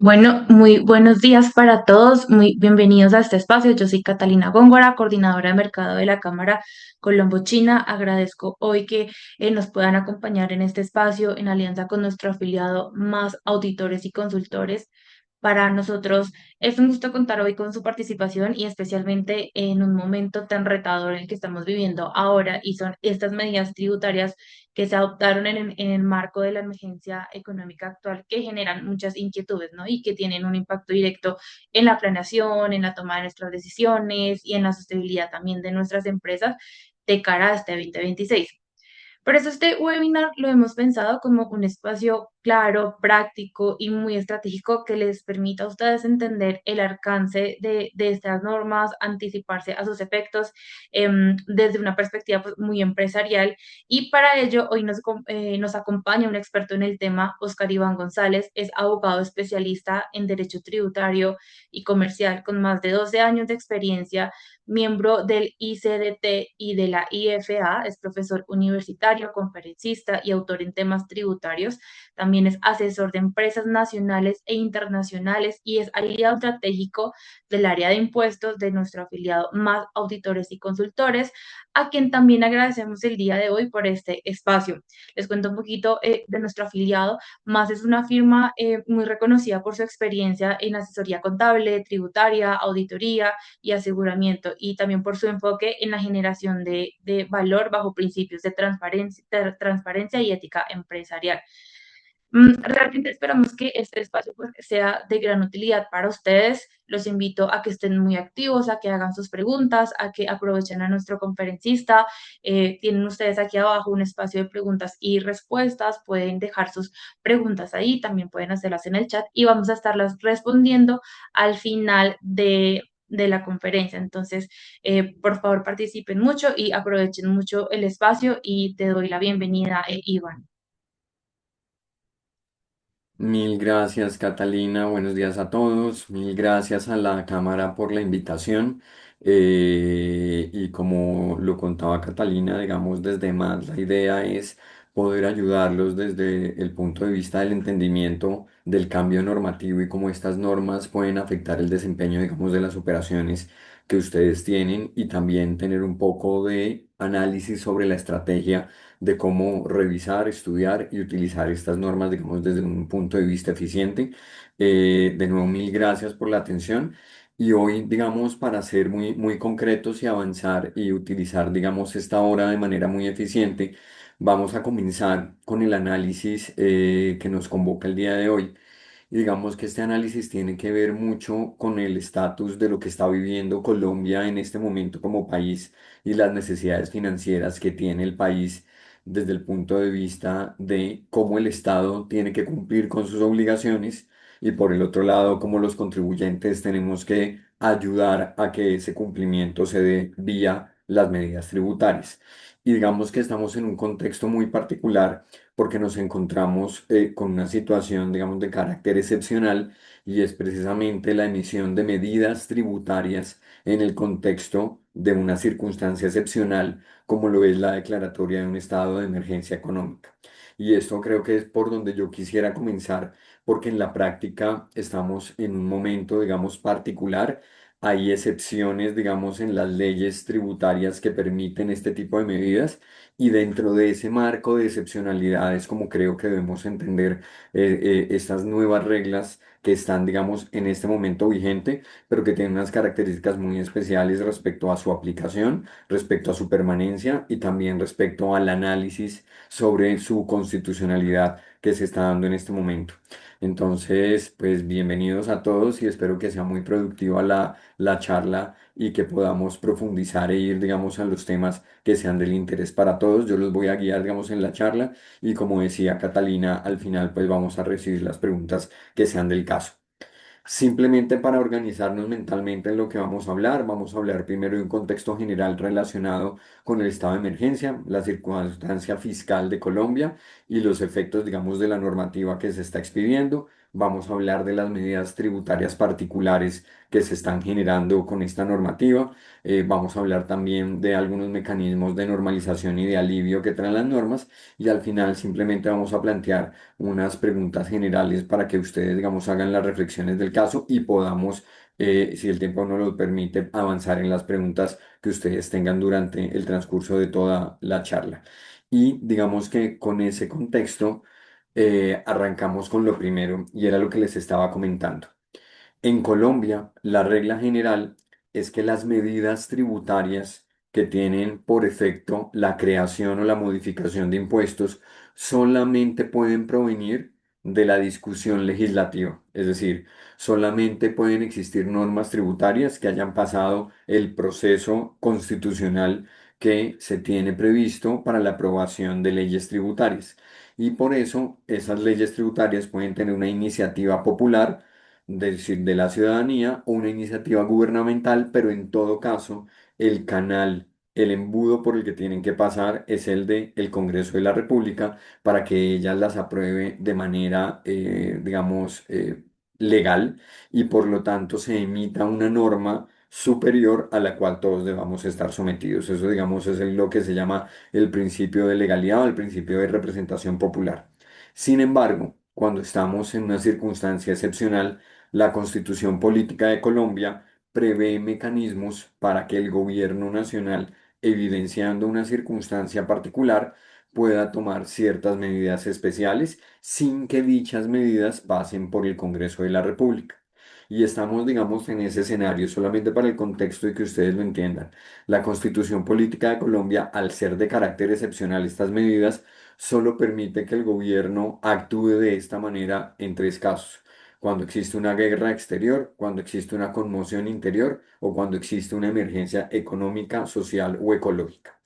Bueno, muy buenos días para todos, muy bienvenidos a este espacio. Yo soy Catalina Góngora, coordinadora de mercado de la Cámara Colombo-China. Agradezco hoy que nos puedan acompañar en este espacio en alianza con nuestro afiliado Más Auditores y Consultores. Para nosotros es un gusto contar hoy con su participación y especialmente en un momento tan retador en el que estamos viviendo ahora y son estas medidas tributarias que se adoptaron en el marco de la emergencia económica actual que generan muchas inquietudes, ¿no? Y que tienen un impacto directo en la planeación, en la toma de nuestras decisiones y en la sostenibilidad también de nuestras empresas de cara a este 2026. Por eso este webinar lo hemos pensado como un espacio claro, práctico y muy estratégico que les permita a ustedes entender el alcance de estas normas, anticiparse a sus efectos desde una perspectiva pues, muy empresarial. Y para ello hoy nos acompaña un experto en el tema, Oscar Iván González, es abogado especialista en Derecho Tributario y Comercial con más de 12 años de experiencia, miembro del ICDT y de la IFA, es profesor universitario, conferencista y autor en temas tributarios. También es asesor de empresas nacionales e internacionales y es aliado estratégico del área de impuestos de nuestro afiliado Más Auditores y Consultores, a quien también agradecemos el día de hoy por este espacio. Les cuento un poquito de nuestro afiliado. Más es una firma muy reconocida por su experiencia en asesoría contable, tributaria, auditoría y aseguramiento, y también por su enfoque en la generación de valor bajo principios de transparencia y ética empresarial. Realmente esperamos que este espacio pues, sea de gran utilidad para ustedes. Los invito a que estén muy activos, a que hagan sus preguntas, a que aprovechen a nuestro conferencista. Tienen ustedes aquí abajo un espacio de preguntas y respuestas. Pueden dejar sus preguntas ahí, también pueden hacerlas en el chat y vamos a estarlas respondiendo al final de la conferencia. Entonces, por favor, participen mucho y aprovechen mucho el espacio y te doy la bienvenida, Iván. Mil gracias, Catalina. Buenos días a todos. Mil gracias a la Cámara por la invitación. Y como lo contaba Catalina, digamos, desde más, la idea es poder ayudarlos desde el punto de vista del entendimiento del cambio normativo y cómo estas normas pueden afectar el desempeño, digamos, de las operaciones que ustedes tienen y también tener un poco de análisis sobre la estrategia de cómo revisar, estudiar y utilizar estas normas, digamos, desde un punto de vista eficiente. De nuevo, mil gracias por la atención. Y hoy, digamos, para ser muy concretos y avanzar y utilizar, digamos, esta hora de manera muy eficiente, vamos a comenzar con el análisis que nos convoca el día de hoy. Y digamos que este análisis tiene que ver mucho con el estatus de lo que está viviendo Colombia en este momento como país y las necesidades financieras que tiene el país desde el punto de vista de cómo el Estado tiene que cumplir con sus obligaciones y por el otro lado, cómo los contribuyentes tenemos que ayudar a que ese cumplimiento se dé vía las medidas tributarias. Y digamos que estamos en un contexto muy particular porque nos encontramos con una situación, digamos, de carácter excepcional y es precisamente la emisión de medidas tributarias en el contexto de una circunstancia excepcional como lo es la declaratoria de un estado de emergencia económica. Y esto creo que es por donde yo quisiera comenzar, porque en la práctica estamos en un momento, digamos, particular. Hay excepciones, digamos, en las leyes tributarias que permiten este tipo de medidas y dentro de ese marco de excepcionalidades, como creo que debemos entender estas nuevas reglas que están, digamos, en este momento vigente, pero que tienen unas características muy especiales respecto a su aplicación, respecto a su permanencia y también respecto al análisis sobre su constitucionalidad que se está dando en este momento. Entonces, pues bienvenidos a todos y espero que sea muy productiva la charla y que podamos profundizar e ir, digamos, a los temas que sean del interés para todos. Yo los voy a guiar, digamos, en la charla y como decía Catalina, al final pues vamos a recibir las preguntas que sean del caso. Simplemente para organizarnos mentalmente en lo que vamos a hablar primero de un contexto general relacionado con el estado de emergencia, la circunstancia fiscal de Colombia y los efectos, digamos, de la normativa que se está expidiendo. vamos a hablar de las medidas tributarias particulares que se están generando con esta normativa. Vamos a hablar también de algunos mecanismos de normalización y de alivio que traen las normas y al final simplemente vamos a plantear unas preguntas generales para que ustedes, digamos, hagan las reflexiones del caso y podamos, si el tiempo nos lo permite, avanzar en las preguntas que ustedes tengan durante el transcurso de toda la charla. Y digamos que con ese contexto arrancamos con lo primero y era lo que les estaba comentando. En Colombia, la regla general es que las medidas tributarias que tienen por efecto la creación o la modificación de impuestos solamente pueden provenir de la discusión legislativa. Es decir, solamente pueden existir normas tributarias que hayan pasado el proceso constitucional que se tiene previsto para la aprobación de leyes tributarias. Y por eso esas leyes tributarias pueden tener una iniciativa popular, decir, de la ciudadanía o una iniciativa gubernamental, pero en todo caso el canal, el embudo por el que tienen que pasar es el de el Congreso de la República para que ellas las apruebe de manera, digamos, legal y por lo tanto se emita una norma superior a la cual todos debamos estar sometidos. Eso, digamos, es lo que se llama el principio de legalidad o el principio de representación popular. Sin embargo, cuando estamos en una circunstancia excepcional, la Constitución Política de Colombia prevé mecanismos para que el gobierno nacional, evidenciando una circunstancia particular, pueda tomar ciertas medidas especiales sin que dichas medidas pasen por el Congreso de la República. Y estamos, digamos, en ese escenario, solamente para el contexto y que ustedes lo entiendan. La Constitución Política de Colombia, al ser de carácter excepcional, estas medidas solo permite que el gobierno actúe de esta manera en tres casos: cuando existe una guerra exterior, cuando existe una conmoción interior o cuando existe una emergencia económica, social o ecológica.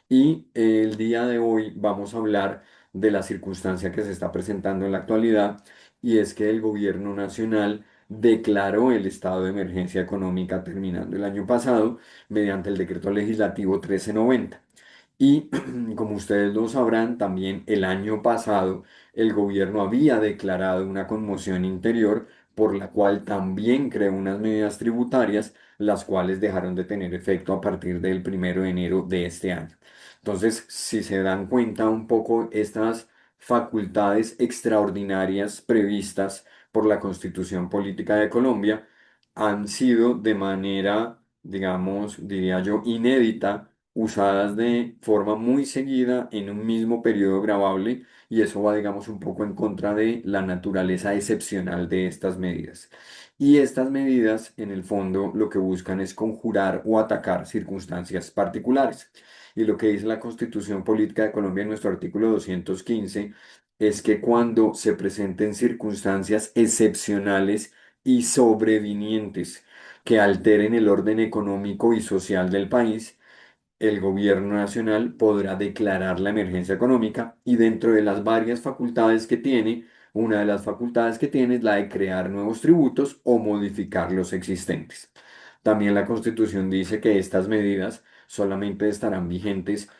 Y el día de hoy vamos a hablar de la circunstancia que se está presentando en la actualidad y es que el gobierno nacional declaró el estado de emergencia económica terminando el año pasado mediante el decreto legislativo 1390. Y como ustedes lo sabrán, también el año pasado el gobierno había declarado una conmoción interior por la cual también creó unas medidas tributarias, las cuales dejaron de tener efecto a partir del 1 de enero de este año. Entonces, si se dan cuenta un poco, estas facultades extraordinarias previstas por la Constitución Política de Colombia han sido de manera, digamos, diría yo, inédita, usadas de forma muy seguida en un mismo periodo grabable y eso va, digamos, un poco en contra de la naturaleza excepcional de estas medidas. Y estas medidas, en el fondo, lo que buscan es conjurar o atacar circunstancias particulares. Y lo que dice la Constitución Política de Colombia en nuestro artículo 215 es que cuando se presenten circunstancias excepcionales y sobrevinientes que alteren el orden económico y social del país, el gobierno nacional podrá declarar la emergencia económica y dentro de las varias facultades que tiene, una de las facultades que tiene es la de crear nuevos tributos o modificar los existentes. También la Constitución dice que estas medidas solamente estarán vigentes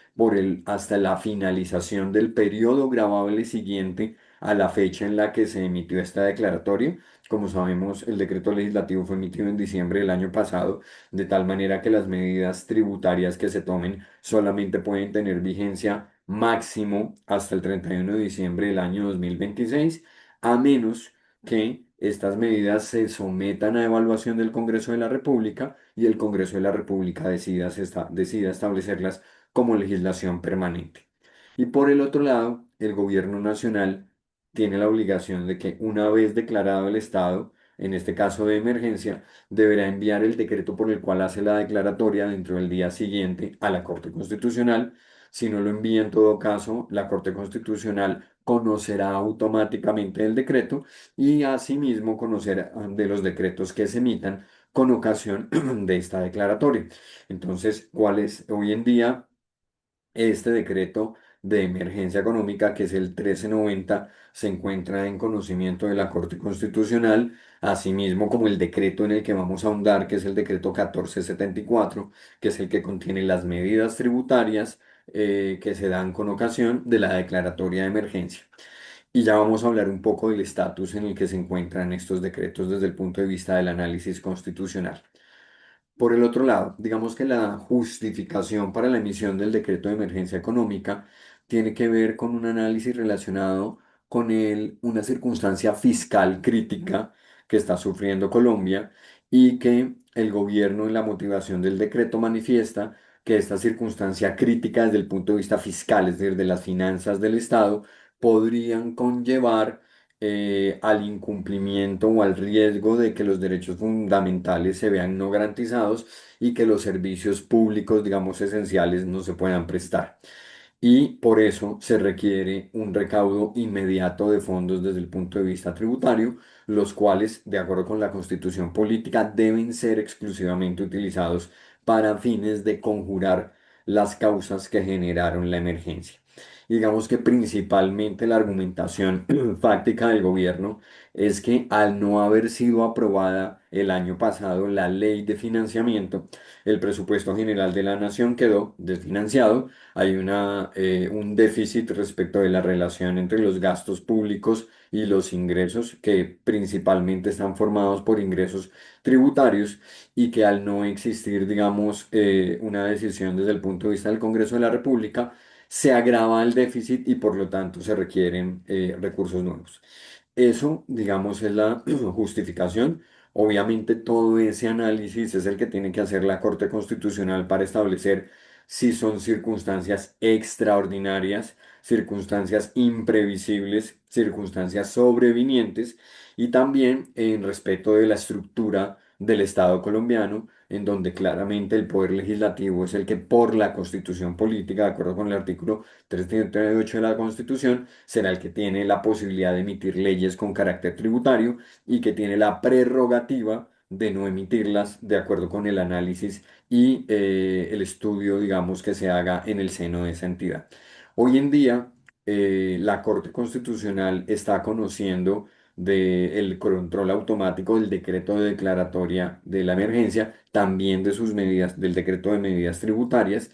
hasta la finalización del periodo gravable siguiente a la fecha en la que se emitió esta declaratoria. Como sabemos, el decreto legislativo fue emitido en diciembre del año pasado, de tal manera que las medidas tributarias que se tomen solamente pueden tener vigencia máximo hasta el 31 de diciembre del año 2026, a menos que estas medidas se sometan a evaluación del Congreso de la República y el Congreso de la República decida establecerlas como legislación permanente. Y por el otro lado, el gobierno nacional tiene la obligación de que una vez declarado el estado, en este caso de emergencia, deberá enviar el decreto por el cual hace la declaratoria dentro del día siguiente a la Corte Constitucional. Si no lo envía, en todo caso, la Corte Constitucional conocerá automáticamente el decreto y asimismo conocerá de los decretos que se emitan con ocasión de esta declaratoria. Entonces, ¿cuál es hoy en día este decreto de emergencia económica, que es el 1390, se encuentra en conocimiento de la Corte Constitucional, asimismo como el decreto en el que vamos a ahondar, que es el decreto 1474, que es el que contiene las medidas tributarias que se dan con ocasión de la declaratoria de emergencia? Y ya vamos a hablar un poco del estatus en el que se encuentran estos decretos desde el punto de vista del análisis constitucional. Por el otro lado, digamos que la justificación para la emisión del decreto de emergencia económica tiene que ver con un análisis relacionado con una circunstancia fiscal crítica que está sufriendo Colombia y que el gobierno en la motivación del decreto manifiesta que esta circunstancia crítica desde el punto de vista fiscal, es decir, de las finanzas del Estado, podrían conllevar al incumplimiento o al riesgo de que los derechos fundamentales se vean no garantizados y que los servicios públicos, digamos, esenciales no se puedan prestar. Y por eso se requiere un recaudo inmediato de fondos desde el punto de vista tributario, los cuales, de acuerdo con la Constitución política, deben ser exclusivamente utilizados para fines de conjurar las causas que generaron la emergencia. Digamos que principalmente la argumentación fáctica del gobierno es que al no haber sido aprobada el año pasado la ley de financiamiento, el presupuesto general de la nación quedó desfinanciado. Hay un déficit respecto de la relación entre los gastos públicos y los ingresos, que principalmente están formados por ingresos tributarios y que al no existir, digamos, una decisión desde el punto de vista del Congreso de la República, se agrava el déficit y por lo tanto se requieren recursos nuevos. Eso, digamos, es la justificación. Obviamente todo ese análisis es el que tiene que hacer la Corte Constitucional para establecer si son circunstancias extraordinarias, circunstancias imprevisibles, circunstancias sobrevinientes y también en respeto de la estructura del Estado colombiano, en donde claramente el poder legislativo es el que por la Constitución política, de acuerdo con el artículo 338 de la Constitución, será el que tiene la posibilidad de emitir leyes con carácter tributario y que tiene la prerrogativa de no emitirlas de acuerdo con el análisis y el estudio, digamos, que se haga en el seno de esa entidad. Hoy en día, la Corte Constitucional está conociendo del control automático del decreto de declaratoria de la emergencia, también de sus medidas, del decreto de medidas tributarias.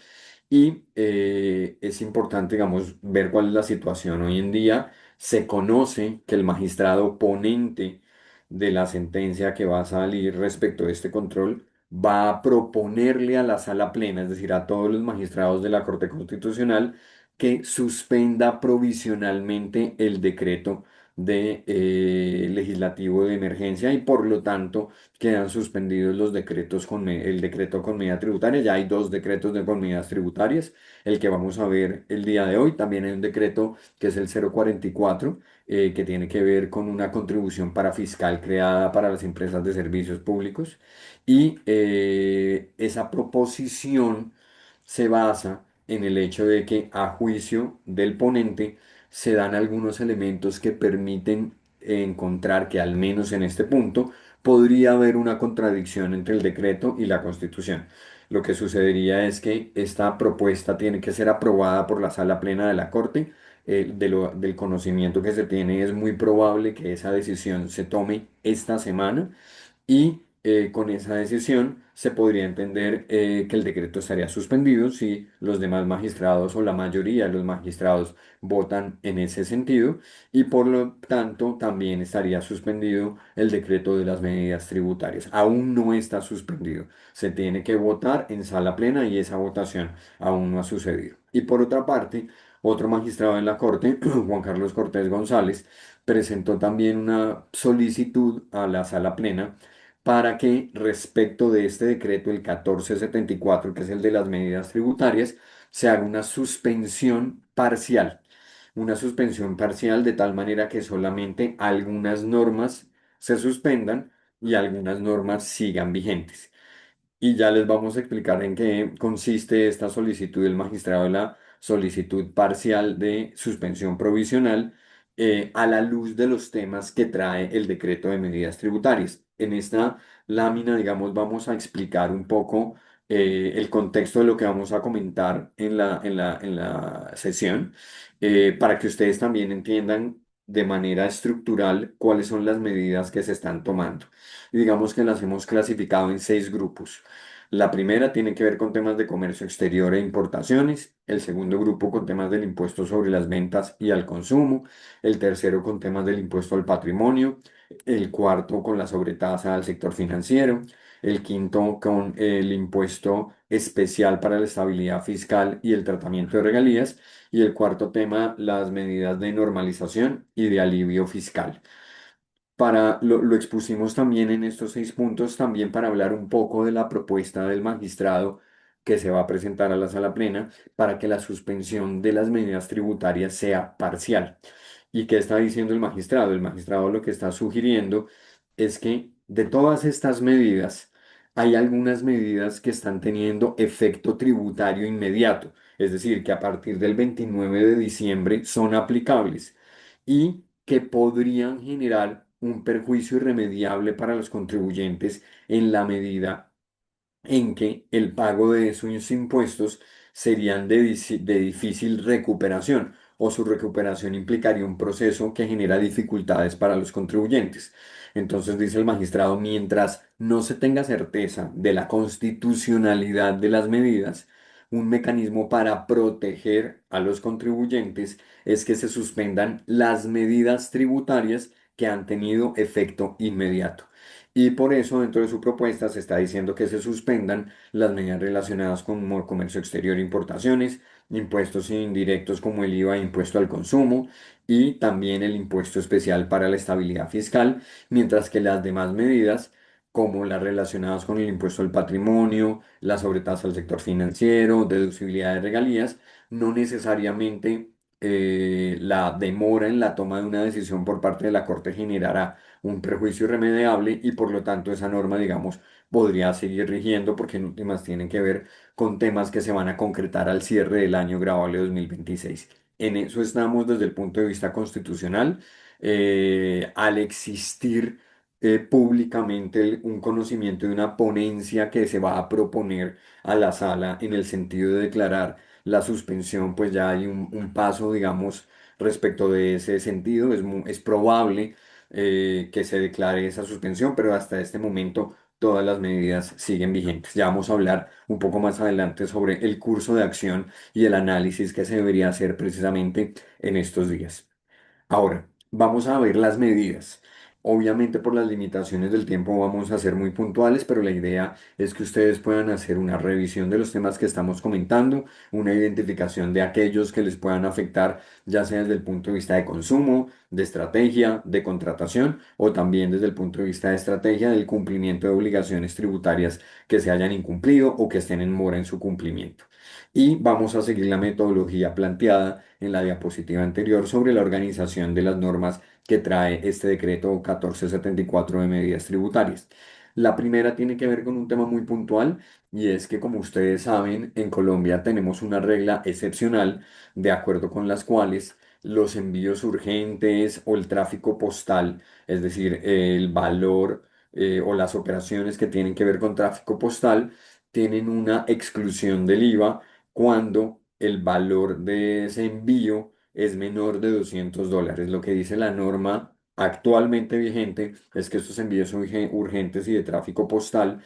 Y es importante, digamos, ver cuál es la situación. Hoy en día se conoce que el magistrado ponente de la sentencia que va a salir respecto de este control va a proponerle a la sala plena, es decir, a todos los magistrados de la Corte Constitucional, que suspenda provisionalmente el decreto de legislativo de emergencia y por lo tanto quedan suspendidos los decretos el decreto con medida tributaria. Ya hay dos decretos con medidas tributarias, el que vamos a ver el día de hoy. También hay un decreto que es el 044, que tiene que ver con una contribución para fiscal creada para las empresas de servicios públicos. Y esa proposición se basa en el hecho de que a juicio del ponente se dan algunos elementos que permiten encontrar que al menos en este punto podría haber una contradicción entre el decreto y la Constitución. Lo que sucedería es que esta propuesta tiene que ser aprobada por la sala plena de la Corte. Del conocimiento que se tiene, es muy probable que esa decisión se tome esta semana y con esa decisión se podría entender que el decreto estaría suspendido si los demás magistrados o la mayoría de los magistrados votan en ese sentido y por lo tanto también estaría suspendido el decreto de las medidas tributarias. Aún no está suspendido. Se tiene que votar en sala plena y esa votación aún no ha sucedido. Y por otra parte, otro magistrado en la Corte, Juan Carlos Cortés González, presentó también una solicitud a la sala plena para que respecto de este decreto, el 1474, que es el de las medidas tributarias, se haga una suspensión parcial de tal manera que solamente algunas normas se suspendan y algunas normas sigan vigentes. Y ya les vamos a explicar en qué consiste esta solicitud del magistrado de la solicitud parcial de suspensión provisional, a la luz de los temas que trae el decreto de medidas tributarias. En esta lámina, digamos, vamos a explicar un poco el contexto de lo que vamos a comentar en la sesión, para que ustedes también entiendan de manera estructural cuáles son las medidas que se están tomando. Y digamos que las hemos clasificado en 6 grupos. La primera tiene que ver con temas de comercio exterior e importaciones, el segundo grupo con temas del impuesto sobre las ventas y al consumo, el tercero con temas del impuesto al patrimonio, el cuarto con la sobretasa al sector financiero, el quinto con el impuesto especial para la estabilidad fiscal y el tratamiento de regalías, y el cuarto tema, las medidas de normalización y de alivio fiscal. Lo expusimos también en estos 6 puntos, también para hablar un poco de la propuesta del magistrado que se va a presentar a la sala plena para que la suspensión de las medidas tributarias sea parcial. ¿Y qué está diciendo el magistrado? El magistrado lo que está sugiriendo es que de todas estas medidas, hay algunas medidas que están teniendo efecto tributario inmediato, es decir, que a partir del 29 de diciembre son aplicables y que podrían generar un perjuicio irremediable para los contribuyentes en la medida en que el pago de esos impuestos serían de difícil recuperación o su recuperación implicaría un proceso que genera dificultades para los contribuyentes. Entonces dice el magistrado, mientras no se tenga certeza de la constitucionalidad de las medidas, un mecanismo para proteger a los contribuyentes es que se suspendan las medidas tributarias que han tenido efecto inmediato. Y por eso dentro de su propuesta se está diciendo que se suspendan las medidas relacionadas con comercio exterior e importaciones, impuestos indirectos como el IVA e impuesto al consumo y también el impuesto especial para la estabilidad fiscal, mientras que las demás medidas como las relacionadas con el impuesto al patrimonio, la sobretasa al sector financiero, deducibilidad de regalías, no necesariamente la demora en la toma de una decisión por parte de la Corte generará un perjuicio irremediable y por lo tanto esa norma, digamos, podría seguir rigiendo porque en últimas tienen que ver con temas que se van a concretar al cierre del año grabable 2026. En eso estamos desde el punto de vista constitucional. Al existir públicamente un conocimiento de una ponencia que se va a proponer a la sala en el sentido de declarar la suspensión, pues ya hay un paso, digamos, respecto de ese sentido. Es probable que se declare esa suspensión, pero hasta este momento todas las medidas siguen vigentes. Ya vamos a hablar un poco más adelante sobre el curso de acción y el análisis que se debería hacer precisamente en estos días. Ahora, vamos a ver las medidas. Obviamente por las limitaciones del tiempo vamos a ser muy puntuales, pero la idea es que ustedes puedan hacer una revisión de los temas que estamos comentando, una identificación de aquellos que les puedan afectar, ya sea desde el punto de vista de consumo, de estrategia, de contratación o también desde el punto de vista de estrategia del cumplimiento de obligaciones tributarias que se hayan incumplido o que estén en mora en su cumplimiento. Y vamos a seguir la metodología planteada en la diapositiva anterior sobre la organización de las normas que trae este decreto 1474 de medidas tributarias. La primera tiene que ver con un tema muy puntual y es que, como ustedes saben, en Colombia tenemos una regla excepcional de acuerdo con las cuales los envíos urgentes o el tráfico postal, es decir, el valor o las operaciones que tienen que ver con tráfico postal, tienen una exclusión del IVA cuando el valor de ese envío es menor de $200. Lo que dice la norma actualmente vigente es que estos envíos urgentes y de tráfico postal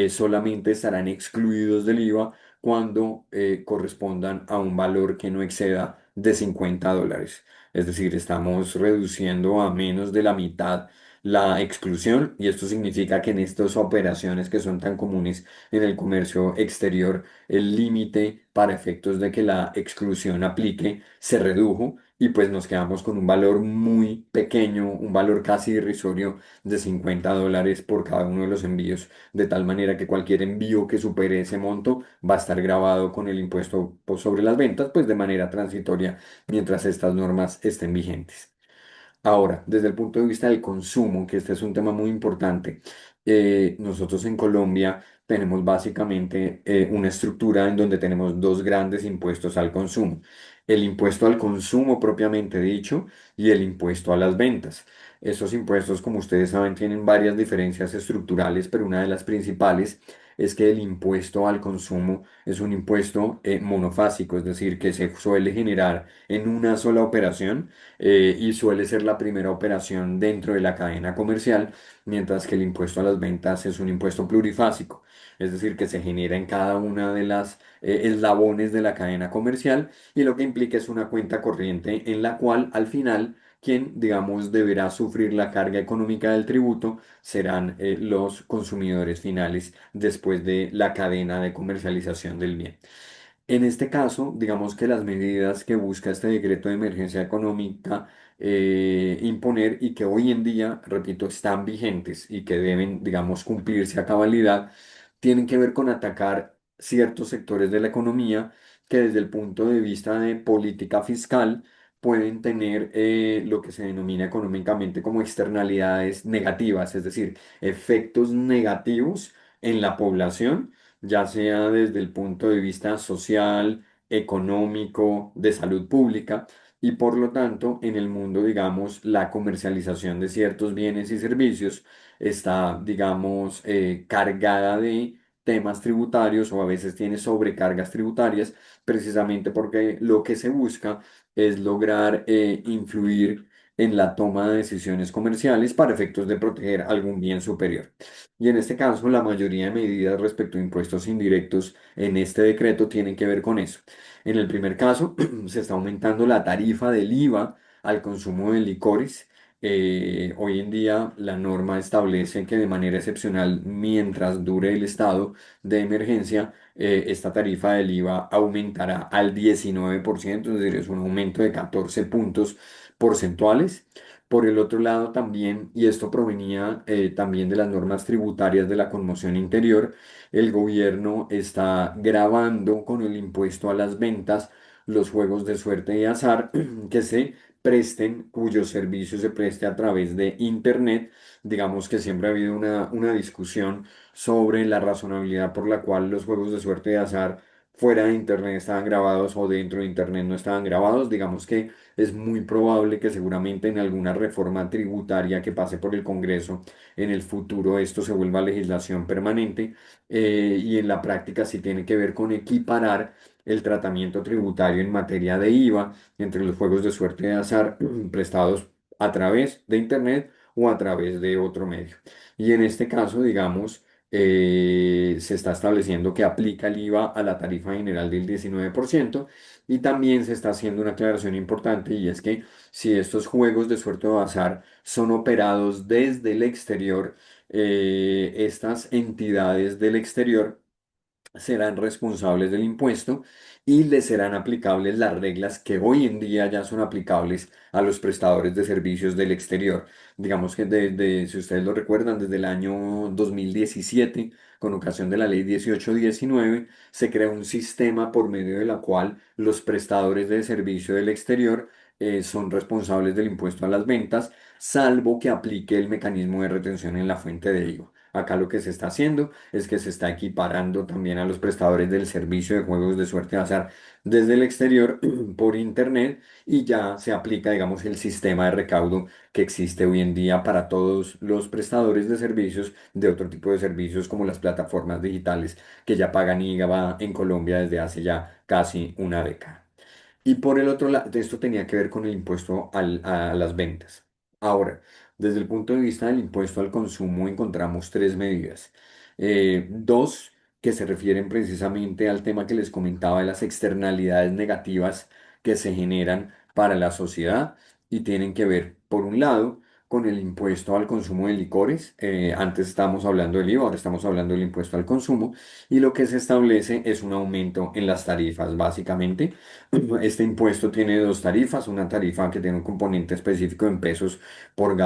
solamente estarán excluidos del IVA cuando correspondan a un valor que no exceda de $50. Es decir, estamos reduciendo a menos de la mitad la exclusión y esto significa que en estas operaciones que son tan comunes en el comercio exterior, el límite para efectos de que la exclusión aplique se redujo y pues nos quedamos con un valor muy pequeño, un valor casi irrisorio de $50 por cada uno de los envíos, de tal manera que cualquier envío que supere ese monto va a estar grabado con el impuesto sobre las ventas, pues de manera transitoria mientras estas normas estén vigentes. Ahora, desde el punto de vista del consumo, que este es un tema muy importante, nosotros en Colombia tenemos básicamente una estructura en donde tenemos dos grandes impuestos al consumo. El impuesto al consumo propiamente dicho y el impuesto a las ventas. Estos impuestos, como ustedes saben, tienen varias diferencias estructurales, pero una de las principales es que el impuesto al consumo es un impuesto monofásico, es decir, que se suele generar en una sola operación y suele ser la primera operación dentro de la cadena comercial, mientras que el impuesto a las ventas es un impuesto plurifásico, es decir, que se genera en cada una de las eslabones de la cadena comercial y lo que implica es una cuenta corriente en la cual al final quien, digamos, deberá sufrir la carga económica del tributo serán los consumidores finales después de la cadena de comercialización del bien. En este caso, digamos que las medidas que busca este decreto de emergencia económica imponer y que hoy en día, repito, están vigentes y que deben, digamos, cumplirse a cabalidad, tienen que ver con atacar ciertos sectores de la economía que desde el punto de vista de política fiscal pueden tener lo que se denomina económicamente como externalidades negativas, es decir, efectos negativos en la población ya sea desde el punto de vista social, económico, de salud pública, y por lo tanto, en el mundo, digamos, la comercialización de ciertos bienes y servicios está, digamos, cargada de temas tributarios o a veces tiene sobrecargas tributarias, precisamente porque lo que se busca es lograr influir en la toma de decisiones comerciales para efectos de proteger algún bien superior. Y en este caso, la mayoría de medidas respecto a impuestos indirectos en este decreto tienen que ver con eso. En el primer caso, se está aumentando la tarifa del IVA al consumo de licores. Hoy en día la norma establece que de manera excepcional, mientras dure el estado de emergencia, esta tarifa del IVA aumentará al 19%, es decir, es un aumento de 14 puntos porcentuales. Por el otro lado también, y esto provenía también de las normas tributarias de la conmoción interior, el gobierno está gravando con el impuesto a las ventas los juegos de suerte y azar que se presten, cuyo servicio se preste a través de Internet. Digamos que siempre ha habido una discusión sobre la razonabilidad por la cual los juegos de suerte y azar fuera de Internet estaban grabados o dentro de Internet no estaban grabados. Digamos que es muy probable que seguramente en alguna reforma tributaria que pase por el Congreso en el futuro esto se vuelva legislación permanente y en la práctica sí tiene que ver con equiparar el tratamiento tributario en materia de IVA entre los juegos de suerte de azar prestados a través de Internet o a través de otro medio. Y en este caso, digamos, se está estableciendo que aplica el IVA a la tarifa general del 19% y también se está haciendo una aclaración importante y es que si estos juegos de suerte o azar son operados desde el exterior, estas entidades del exterior serán responsables del impuesto y les serán aplicables las reglas que hoy en día ya son aplicables a los prestadores de servicios del exterior. Digamos que si ustedes lo recuerdan, desde el año 2017, con ocasión de la ley 1819, se creó un sistema por medio de la cual los prestadores de servicio del exterior son responsables del impuesto a las ventas, salvo que aplique el mecanismo de retención en la fuente de IVA. Acá lo que se está haciendo es que se está equiparando también a los prestadores del servicio de juegos de suerte de azar desde el exterior por internet y ya se aplica, digamos, el sistema de recaudo que existe hoy en día para todos los prestadores de servicios de otro tipo de servicios como las plataformas digitales que ya pagan IVA en Colombia desde hace ya casi una década. Y por el otro lado, esto tenía que ver con el impuesto a las ventas. Ahora, desde el punto de vista del impuesto al consumo, encontramos tres medidas. Dos que se refieren precisamente al tema que les comentaba de las externalidades negativas que se generan para la sociedad y tienen que ver, por un lado, con el impuesto al consumo de licores. Antes estábamos hablando del IVA, ahora estamos hablando del impuesto al consumo. Y lo que se establece es un aumento en las tarifas, básicamente. Este impuesto tiene dos tarifas, una tarifa que tiene un componente específico en pesos por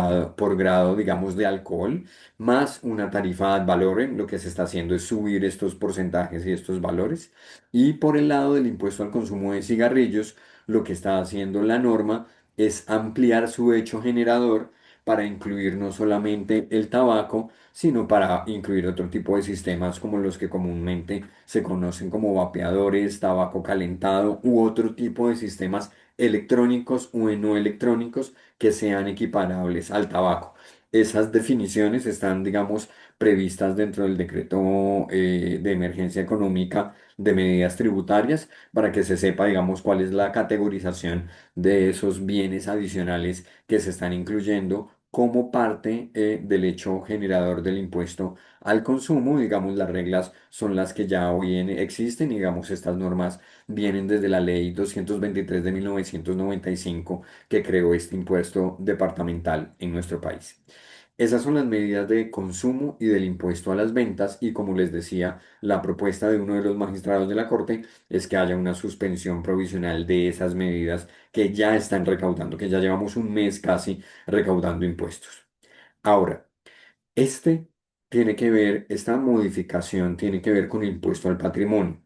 grado, digamos, de alcohol, más una tarifa ad valorem. Lo que se está haciendo es subir estos porcentajes y estos valores. Y por el lado del impuesto al consumo de cigarrillos, lo que está haciendo la norma es ampliar su hecho generador para incluir no solamente el tabaco, sino para incluir otro tipo de sistemas como los que comúnmente se conocen como vapeadores, tabaco calentado u otro tipo de sistemas electrónicos o no electrónicos que sean equiparables al tabaco. esas definiciones están, digamos, previstas dentro del decreto de emergencia económica de medidas tributarias para que se sepa, digamos, cuál es la categorización de esos bienes adicionales que se están incluyendo como parte del hecho generador del impuesto al consumo. Digamos, las reglas son las que ya hoy existen. Digamos, estas normas vienen desde la ley 223 de 1995 que creó este impuesto departamental en nuestro país. Esas son las medidas de consumo y del impuesto a las ventas y como les decía, la propuesta de uno de los magistrados de la Corte es que haya una suspensión provisional de esas medidas que ya están recaudando, que ya llevamos un mes casi recaudando impuestos. Ahora, este esta modificación tiene que ver con el impuesto al patrimonio.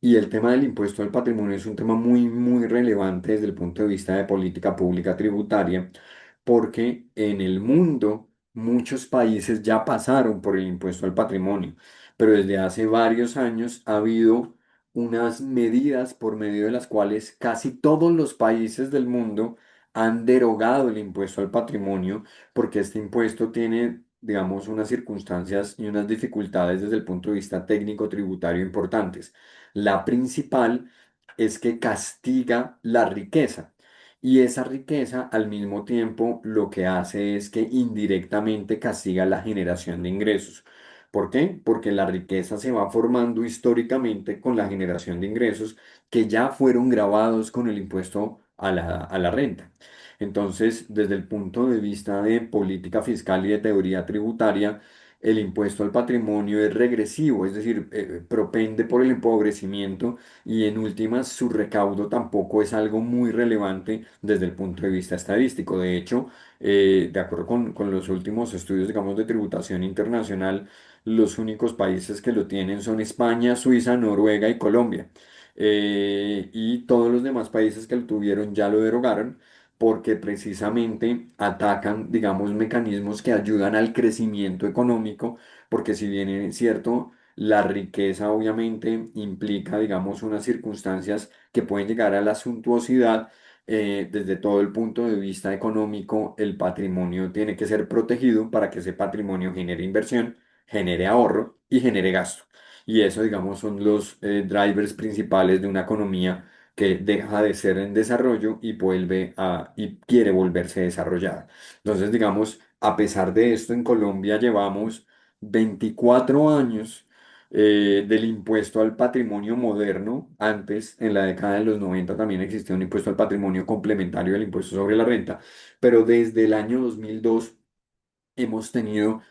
Y el tema del impuesto al patrimonio es un tema muy, muy relevante desde el punto de vista de política pública tributaria, porque en el mundo muchos países ya pasaron por el impuesto al patrimonio, pero desde hace varios años ha habido unas medidas por medio de las cuales casi todos los países del mundo han derogado el impuesto al patrimonio, porque este impuesto tiene, digamos, unas circunstancias y unas dificultades desde el punto de vista técnico tributario importantes. La principal es que castiga la riqueza. Y esa riqueza al mismo tiempo lo que hace es que indirectamente castiga la generación de ingresos. ¿Por qué? Porque la riqueza se va formando históricamente con la generación de ingresos que ya fueron grabados con el impuesto a la renta. Entonces, desde el punto de vista de política fiscal y de teoría tributaria, el impuesto al patrimonio es regresivo, es decir, propende por el empobrecimiento y en últimas su recaudo tampoco es algo muy relevante desde el punto de vista estadístico. De hecho, de acuerdo con los últimos estudios, digamos, de tributación internacional, los únicos países que lo tienen son España, Suiza, Noruega y Colombia. Y todos los demás países que lo tuvieron ya lo derogaron porque precisamente atacan, digamos, mecanismos que ayudan al crecimiento económico, porque si bien es cierto, la riqueza obviamente implica, digamos, unas circunstancias que pueden llegar a la suntuosidad. Desde todo el punto de vista económico, el patrimonio tiene que ser protegido para que ese patrimonio genere inversión, genere ahorro y genere gasto. Y eso, digamos, son los drivers principales de una economía que deja de ser en desarrollo y y quiere volverse desarrollada. Entonces, digamos, a pesar de esto, en Colombia llevamos 24 años del impuesto al patrimonio moderno. Antes, en la década de los 90 también existía un impuesto al patrimonio complementario del impuesto sobre la renta, pero desde el año 2002 hemos tenido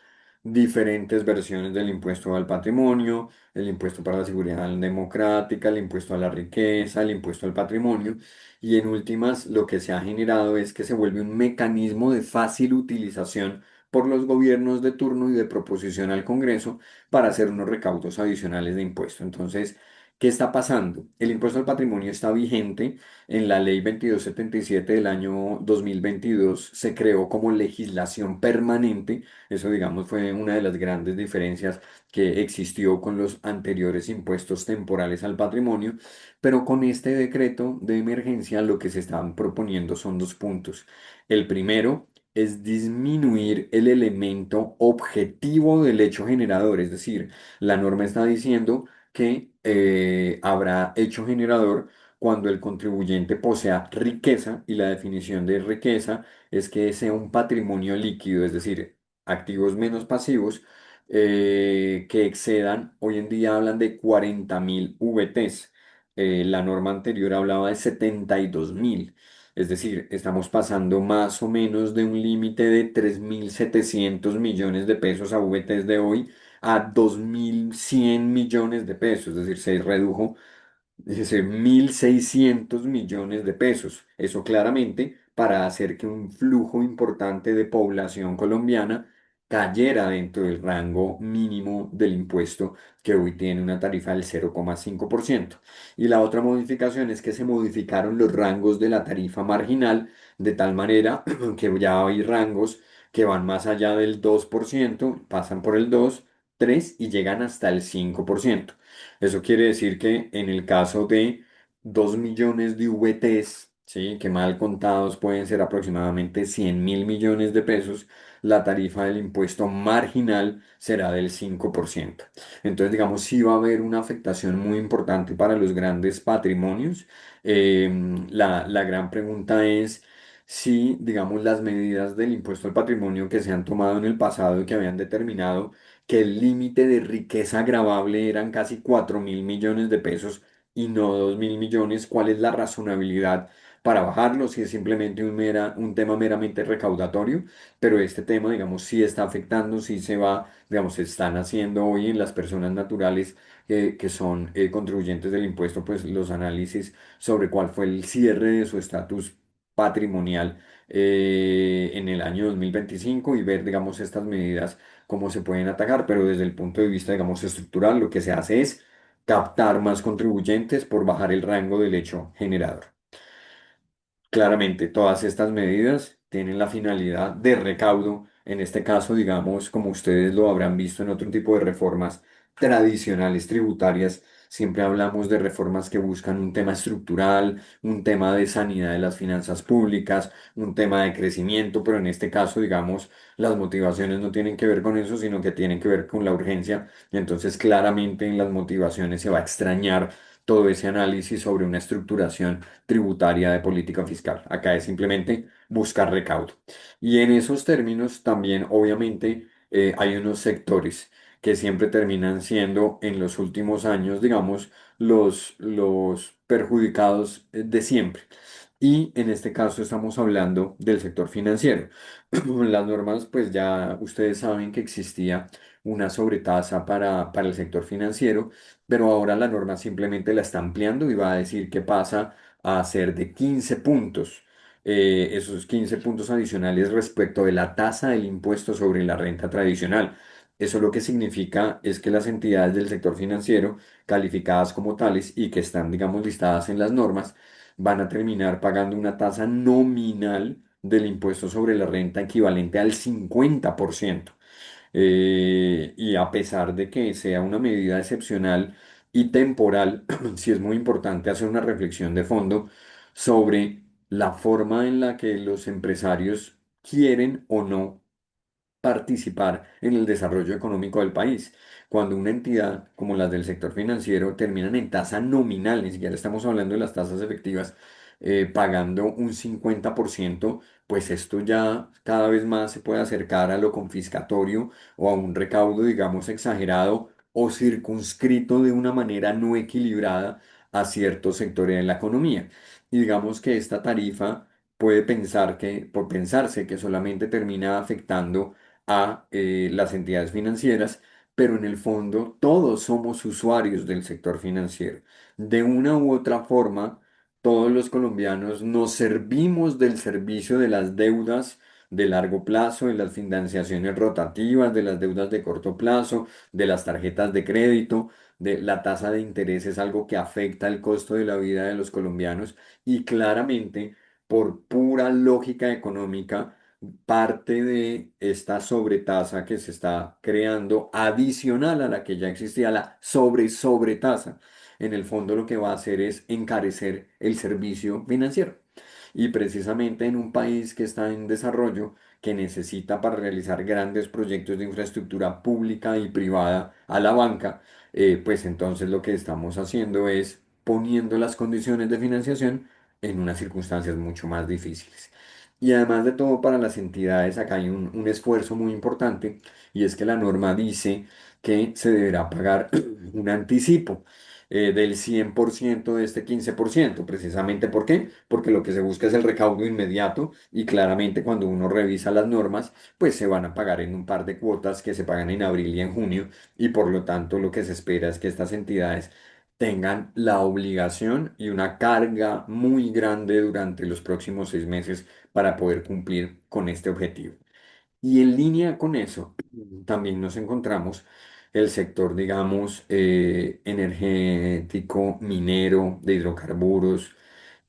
diferentes versiones del impuesto al patrimonio, el impuesto para la seguridad democrática, el impuesto a la riqueza, el impuesto al patrimonio, y en últimas lo que se ha generado es que se vuelve un mecanismo de fácil utilización por los gobiernos de turno y de proposición al Congreso para hacer unos recaudos adicionales de impuesto. Entonces, ¿qué está pasando? El impuesto al patrimonio está vigente. En la ley 2277 del año 2022 se creó como legislación permanente. Eso, digamos, fue una de las grandes diferencias que existió con los anteriores impuestos temporales al patrimonio, pero con este decreto de emergencia lo que se están proponiendo son dos puntos. El primero es disminuir el elemento objetivo del hecho generador, es decir, la norma está diciendo que habrá hecho generador cuando el contribuyente posea riqueza y la definición de riqueza es que sea un patrimonio líquido, es decir, activos menos pasivos que excedan, hoy en día hablan de 40.000 VTs. La norma anterior hablaba de 72.000. Es decir, estamos pasando más o menos de un límite de 3.700 millones de pesos a VTs de hoy a 2.100 millones de pesos. Es decir, se redujo, dice 1.600 millones de pesos. Eso claramente para hacer que un flujo importante de población colombiana cayera dentro del rango mínimo del impuesto que hoy tiene una tarifa del 0,5%. Y la otra modificación es que se modificaron los rangos de la tarifa marginal de tal manera que ya hay rangos que van más allá del 2%, pasan por el 2, 3 y llegan hasta el 5%. Eso quiere decir que en el caso de 2 millones de VTs, ¿sí? Que mal contados pueden ser aproximadamente 100.000 millones de pesos, la tarifa del impuesto marginal será del 5%. Entonces, digamos, sí va a haber una afectación muy importante para los grandes patrimonios. La gran pregunta es si, digamos, las medidas del impuesto al patrimonio que se han tomado en el pasado y que habían determinado que el límite de riqueza gravable eran casi 4.000 millones de pesos y no 2.000 millones, ¿cuál es la razonabilidad para bajarlo? Si es simplemente un tema meramente recaudatorio, pero este tema, digamos, sí está afectando, sí se va, digamos, se están haciendo hoy en las personas naturales que son contribuyentes del impuesto, pues los análisis sobre cuál fue el cierre de su estatus patrimonial en el año 2025 y ver, digamos, estas medidas, cómo se pueden atacar, pero desde el punto de vista, digamos, estructural, lo que se hace es captar más contribuyentes por bajar el rango del hecho generador. Claramente, todas estas medidas tienen la finalidad de recaudo, en este caso, digamos, como ustedes lo habrán visto en otro tipo de reformas tradicionales tributarias, siempre hablamos de reformas que buscan un tema estructural, un tema de sanidad de las finanzas públicas, un tema de crecimiento, pero en este caso, digamos, las motivaciones no tienen que ver con eso, sino que tienen que ver con la urgencia, y entonces claramente en las motivaciones se va a extrañar todo ese análisis sobre una estructuración tributaria de política fiscal. Acá es simplemente buscar recaudo. Y en esos términos también, obviamente, hay unos sectores que siempre terminan siendo en los últimos años, digamos, los perjudicados de siempre. Y en este caso estamos hablando del sector financiero. Las normas, pues ya ustedes saben que existía una sobretasa para el sector financiero, pero ahora la norma simplemente la está ampliando y va a decir que pasa a ser de 15 puntos. Esos 15 puntos adicionales respecto de la tasa del impuesto sobre la renta tradicional. Eso lo que significa es que las entidades del sector financiero calificadas como tales y que están, digamos, listadas en las normas, van a terminar pagando una tasa nominal del impuesto sobre la renta equivalente al 50%. Y a pesar de que sea una medida excepcional y temporal, sí es muy importante hacer una reflexión de fondo sobre la forma en la que los empresarios quieren o no participar en el desarrollo económico del país. Cuando una entidad como las del sector financiero terminan en tasa nominal, ni siquiera estamos hablando de las tasas efectivas, pagando un 50%, pues esto ya cada vez más se puede acercar a lo confiscatorio o a un recaudo, digamos, exagerado o circunscrito de una manera no equilibrada a ciertos sectores de la economía. Y digamos que esta tarifa puede pensar que, por pensarse que solamente termina afectando a las entidades financieras, pero en el fondo todos somos usuarios del sector financiero. De una u otra forma, todos los colombianos nos servimos del servicio de las deudas de largo plazo, de las financiaciones rotativas, de las deudas de corto plazo, de las tarjetas de crédito, de la tasa de interés es algo que afecta el costo de la vida de los colombianos y claramente por pura lógica económica parte de esta sobretasa que se está creando, adicional a la que ya existía, la sobretasa, en el fondo lo que va a hacer es encarecer el servicio financiero. Y precisamente en un país que está en desarrollo, que necesita para realizar grandes proyectos de infraestructura pública y privada a la banca, pues entonces lo que estamos haciendo es poniendo las condiciones de financiación en unas circunstancias mucho más difíciles. Y además de todo, para las entidades acá hay un esfuerzo muy importante y es que la norma dice que se deberá pagar un anticipo del 100% de este 15%. Precisamente ¿por qué? Porque lo que se busca es el recaudo inmediato y claramente cuando uno revisa las normas, pues se van a pagar en un par de cuotas que se pagan en abril y en junio y por lo tanto lo que se espera es que estas entidades tengan la obligación y una carga muy grande durante los próximos 6 meses para poder cumplir con este objetivo. Y en línea con eso, también nos encontramos el sector, digamos, energético, minero, de hidrocarburos,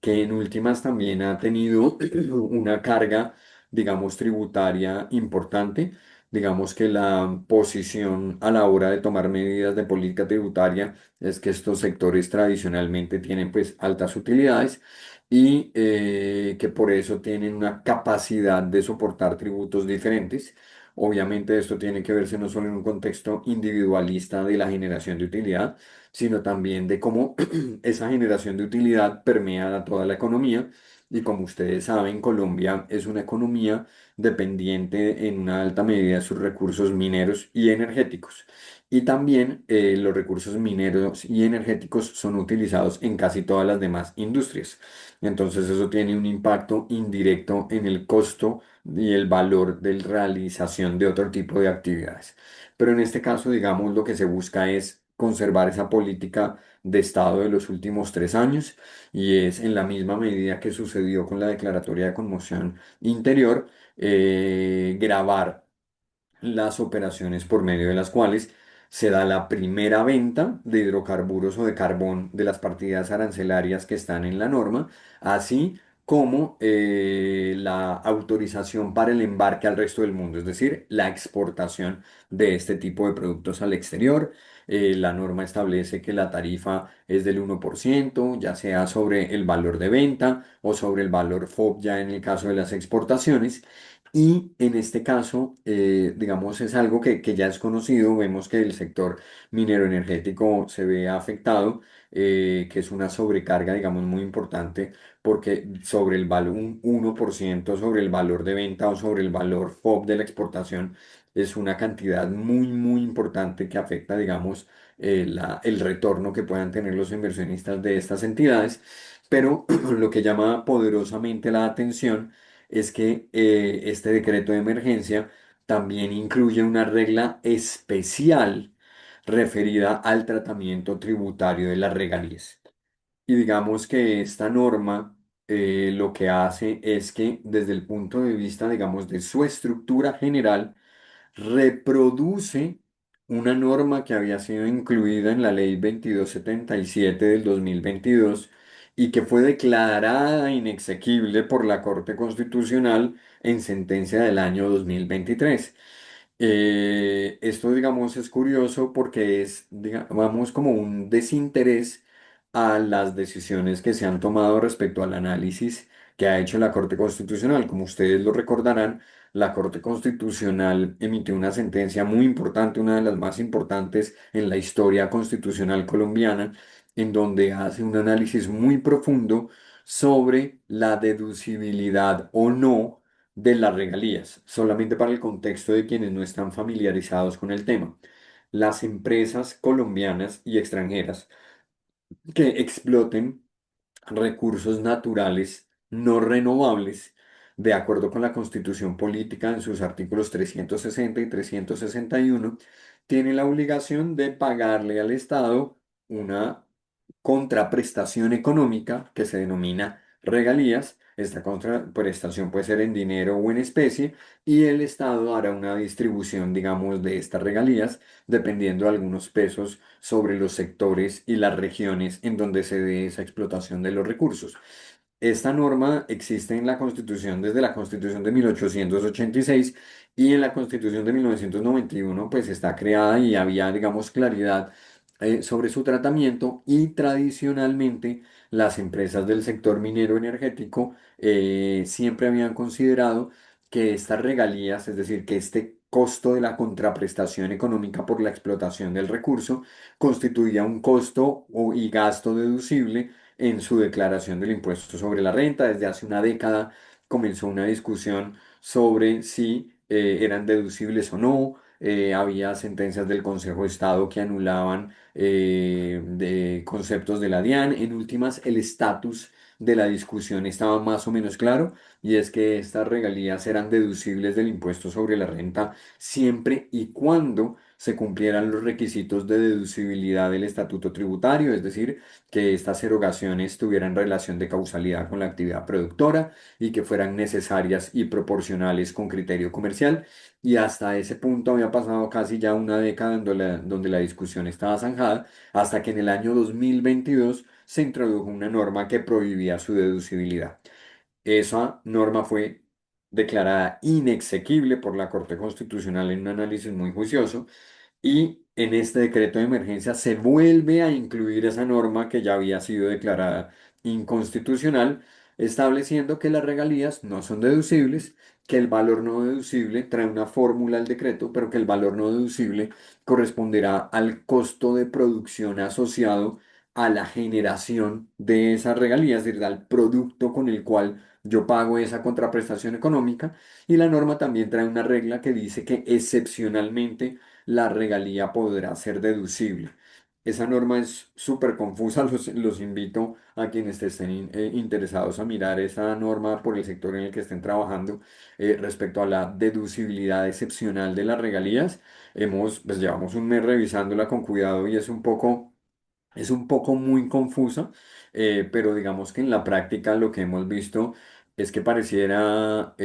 que en últimas también ha tenido una carga, digamos, tributaria importante. digamos que la posición a la hora de tomar medidas de política tributaria es que estos sectores tradicionalmente tienen pues altas utilidades y que por eso tienen una capacidad de soportar tributos diferentes. Obviamente esto tiene que verse no solo en un contexto individualista de la generación de utilidad, sino también de cómo esa generación de utilidad permea a toda la economía. Y como ustedes saben, Colombia es una economía dependiente en una alta medida de sus recursos mineros y energéticos. Y también los recursos mineros y energéticos son utilizados en casi todas las demás industrias. Entonces eso tiene un impacto indirecto en el costo y el valor de realización de otro tipo de actividades. Pero en este caso, digamos, lo que se busca es conservar esa política de Estado de los últimos 3 años y es en la misma medida que sucedió con la declaratoria de conmoción interior, grabar las operaciones por medio de las cuales se da la primera venta de hidrocarburos o de carbón de las partidas arancelarias que están en la norma, así como la autorización para el embarque al resto del mundo, es decir, la exportación de este tipo de productos al exterior. La norma establece que la tarifa es del 1%, ya sea sobre el valor de venta o sobre el valor FOB ya en el caso de las exportaciones. Y en este caso, digamos, es algo que ya es conocido. Vemos que el sector minero energético se ve afectado, que es una sobrecarga, digamos, muy importante, porque sobre el valor, un 1% sobre el valor de venta o sobre el valor FOB de la exportación, es una cantidad muy, muy importante que afecta, digamos, el retorno que puedan tener los inversionistas de estas entidades. Pero lo que llama poderosamente la atención es que este decreto de emergencia también incluye una regla especial referida al tratamiento tributario de las regalías. Y digamos que esta norma lo que hace es que desde el punto de vista, digamos, de su estructura general, reproduce una norma que había sido incluida en la ley 2277 del 2022 y que fue declarada inexequible por la Corte Constitucional en sentencia del año 2023. Esto, digamos, es curioso porque es, digamos, como un desinterés a las decisiones que se han tomado respecto al análisis que ha hecho la Corte Constitucional. Como ustedes lo recordarán, la Corte Constitucional emitió una sentencia muy importante, una de las más importantes en la historia constitucional colombiana, en donde hace un análisis muy profundo sobre la deducibilidad o no de las regalías, solamente para el contexto de quienes no están familiarizados con el tema. Las empresas colombianas y extranjeras que exploten recursos naturales no renovables, de acuerdo con la Constitución Política en sus artículos 360 y 361, tiene la obligación de pagarle al Estado una contraprestación económica que se denomina regalías. Esta contraprestación puede ser en dinero o en especie y el Estado hará una distribución, digamos, de estas regalías dependiendo de algunos pesos sobre los sectores y las regiones en donde se dé esa explotación de los recursos. Esta norma existe en la Constitución desde la Constitución de 1886 y en la Constitución de 1991 pues está creada y había, digamos, claridad sobre su tratamiento y tradicionalmente las empresas del sector minero energético siempre habían considerado que estas regalías, es decir, que este costo de la contraprestación económica por la explotación del recurso constituía un costo y gasto deducible en su declaración del impuesto sobre la renta. Desde hace una década comenzó una discusión sobre si eran deducibles o no. Había sentencias del Consejo de Estado que anulaban de conceptos de la DIAN. En últimas, el estatus de la discusión estaba más o menos claro y es que estas regalías eran deducibles del impuesto sobre la renta siempre y cuando se cumplieran los requisitos de deducibilidad del estatuto tributario, es decir, que estas erogaciones tuvieran relación de causalidad con la actividad productora y que fueran necesarias y proporcionales con criterio comercial. Y hasta ese punto había pasado casi ya una década donde la discusión estaba zanjada, hasta que en el año 2022 se introdujo una norma que prohibía su deducibilidad. Esa norma fue declarada inexequible por la Corte Constitucional en un análisis muy juicioso. Y en este decreto de emergencia se vuelve a incluir esa norma que ya había sido declarada inconstitucional, estableciendo que las regalías no son deducibles, que el valor no deducible trae una fórmula al decreto, pero que el valor no deducible corresponderá al costo de producción asociado a la generación de esas regalías, es decir, al producto con el cual yo pago esa contraprestación económica. Y la norma también trae una regla que dice que excepcionalmente la regalía podrá ser deducible. Esa norma es súper confusa, los invito a quienes estén interesados a mirar esa norma por el sector en el que estén trabajando respecto a la deducibilidad excepcional de las regalías. Pues llevamos un mes revisándola con cuidado y es un poco muy confusa, pero digamos que en la práctica lo que hemos visto es que pareciera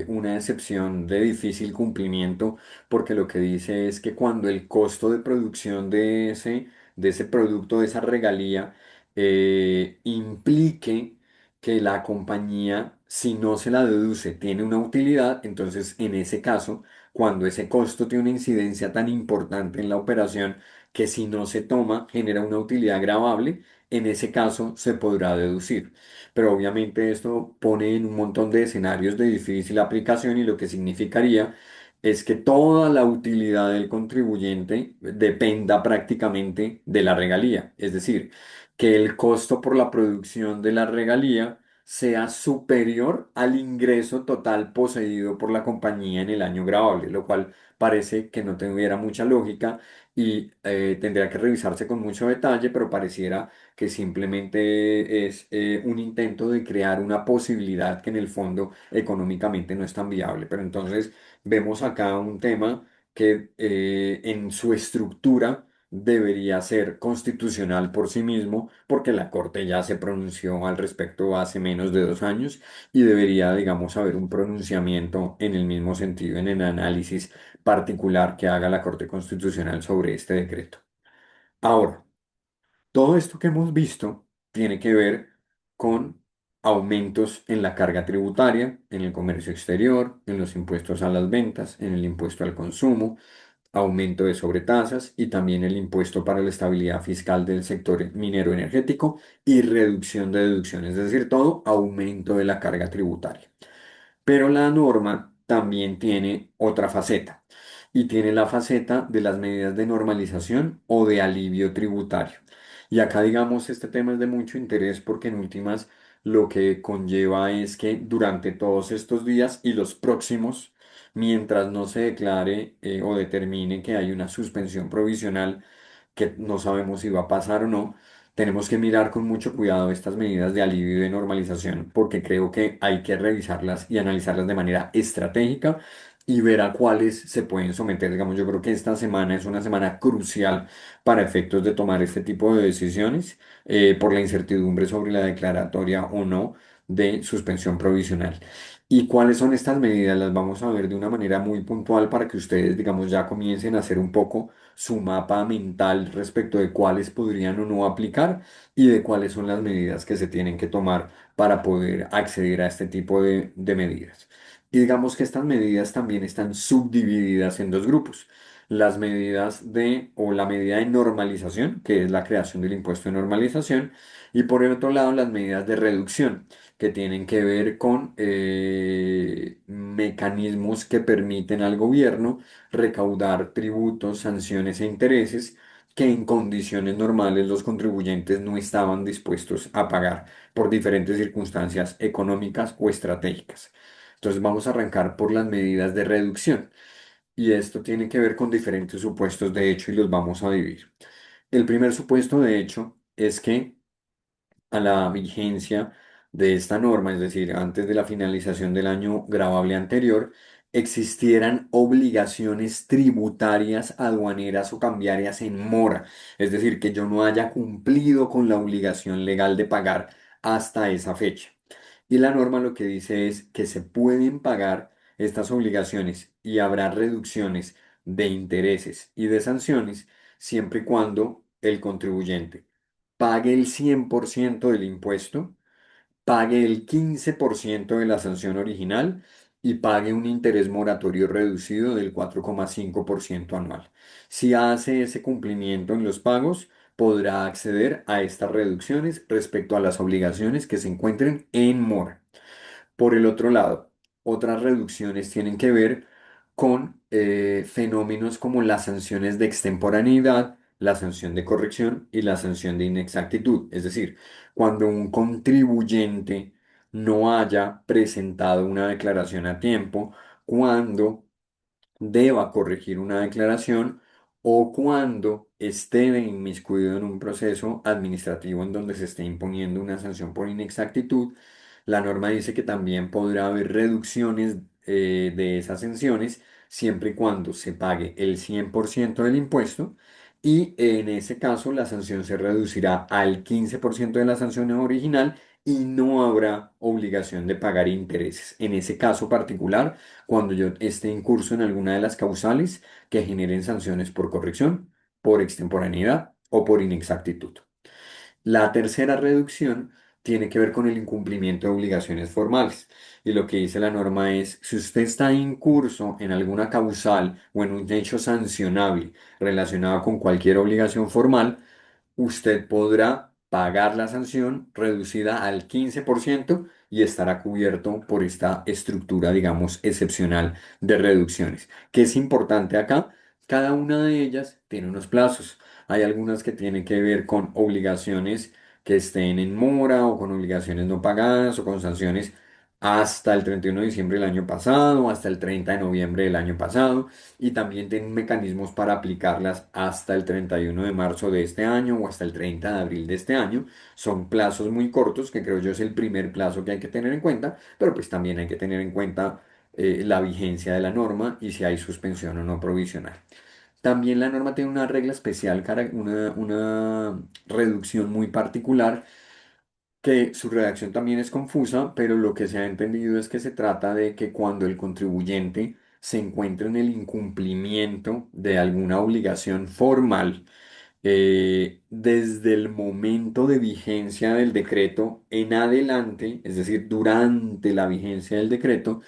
una excepción de difícil cumplimiento, porque lo que dice es que cuando el costo de producción de ese producto, de esa regalía, implique que la compañía, si no se la deduce, tiene una utilidad, entonces en ese caso, cuando ese costo tiene una incidencia tan importante en la operación, que si no se toma genera una utilidad gravable, en ese caso se podrá deducir. Pero obviamente esto pone en un montón de escenarios de difícil aplicación y lo que significaría es que toda la utilidad del contribuyente dependa prácticamente de la regalía. Es decir, que el costo por la producción de la regalía sea superior al ingreso total poseído por la compañía en el año gravable, lo cual parece que no tuviera mucha lógica y tendría que revisarse con mucho detalle, pero pareciera que simplemente es un intento de crear una posibilidad que en el fondo económicamente no es tan viable. Pero entonces vemos acá un tema que en su estructura debería ser constitucional por sí mismo, porque la Corte ya se pronunció al respecto hace menos de 2 años y debería, digamos, haber un pronunciamiento en el mismo sentido en el análisis particular que haga la Corte Constitucional sobre este decreto. Ahora, todo esto que hemos visto tiene que ver con aumentos en la carga tributaria, en el comercio exterior, en los impuestos a las ventas, en el impuesto al consumo, aumento de sobretasas y también el impuesto para la estabilidad fiscal del sector minero energético y reducción de deducciones, es decir, todo aumento de la carga tributaria. Pero la norma también tiene otra faceta y tiene la faceta de las medidas de normalización o de alivio tributario. Y acá, digamos, este tema es de mucho interés porque en últimas lo que conlleva es que durante todos estos días y los próximos, mientras no se declare o determine que hay una suspensión provisional, que no sabemos si va a pasar o no, tenemos que mirar con mucho cuidado estas medidas de alivio y de normalización, porque creo que hay que revisarlas y analizarlas de manera estratégica y ver a cuáles se pueden someter. Digamos, yo creo que esta semana es una semana crucial para efectos de tomar este tipo de decisiones por la incertidumbre sobre la declaratoria o no de suspensión provisional. ¿Y cuáles son estas medidas? Las vamos a ver de una manera muy puntual para que ustedes, digamos, ya comiencen a hacer un poco su mapa mental respecto de cuáles podrían o no aplicar y de cuáles son las medidas que se tienen que tomar para poder acceder a este tipo de medidas. Y digamos que estas medidas también están subdivididas en dos grupos. Las medidas o la medida de normalización, que es la creación del impuesto de normalización, y por el otro lado las medidas de reducción, que tienen que ver con mecanismos que permiten al gobierno recaudar tributos, sanciones e intereses que en condiciones normales los contribuyentes no estaban dispuestos a pagar por diferentes circunstancias económicas o estratégicas. Entonces vamos a arrancar por las medidas de reducción y esto tiene que ver con diferentes supuestos de hecho y los vamos a dividir. El primer supuesto de hecho es que a la vigencia de esta norma, es decir, antes de la finalización del año gravable anterior, existieran obligaciones tributarias, aduaneras o cambiarias en mora, es decir, que yo no haya cumplido con la obligación legal de pagar hasta esa fecha. Y la norma lo que dice es que se pueden pagar estas obligaciones y habrá reducciones de intereses y de sanciones siempre y cuando el contribuyente pague el 100% del impuesto, pague el 15% de la sanción original y pague un interés moratorio reducido del 4,5% anual. Si hace ese cumplimiento en los pagos, podrá acceder a estas reducciones respecto a las obligaciones que se encuentren en mora. Por el otro lado, otras reducciones tienen que ver con fenómenos como las sanciones de extemporaneidad, la sanción de corrección y la sanción de inexactitud. Es decir, cuando un contribuyente no haya presentado una declaración a tiempo, cuando deba corregir una declaración o cuando esté inmiscuido en un proceso administrativo en donde se esté imponiendo una sanción por inexactitud. La norma dice que también podrá haber reducciones de esas sanciones siempre y cuando se pague el 100% del impuesto, y en ese caso la sanción se reducirá al 15% de la sanción original y no habrá obligación de pagar intereses. En ese caso particular, cuando yo esté en curso en alguna de las causales que generen sanciones por corrección, por extemporaneidad o por inexactitud. La tercera reducción tiene que ver con el incumplimiento de obligaciones formales. Y lo que dice la norma es, si usted está en curso en alguna causal o en un hecho sancionable relacionado con cualquier obligación formal, usted podrá pagar la sanción reducida al 15% y estará cubierto por esta estructura, digamos, excepcional de reducciones. ¿Qué es importante acá? Cada una de ellas tiene unos plazos. Hay algunas que tienen que ver con obligaciones que estén en mora o con obligaciones no pagadas o con sanciones hasta el 31 de diciembre del año pasado, hasta el 30 de noviembre del año pasado, y también tienen mecanismos para aplicarlas hasta el 31 de marzo de este año o hasta el 30 de abril de este año. Son plazos muy cortos, que creo yo es el primer plazo que hay que tener en cuenta, pero pues también hay que tener en cuenta la vigencia de la norma y si hay suspensión o no provisional. También la norma tiene una regla especial, una reducción muy particular, que su redacción también es confusa, pero lo que se ha entendido es que se trata de que cuando el contribuyente se encuentra en el incumplimiento de alguna obligación formal, desde el momento de vigencia del decreto en adelante, es decir, durante la vigencia del decreto,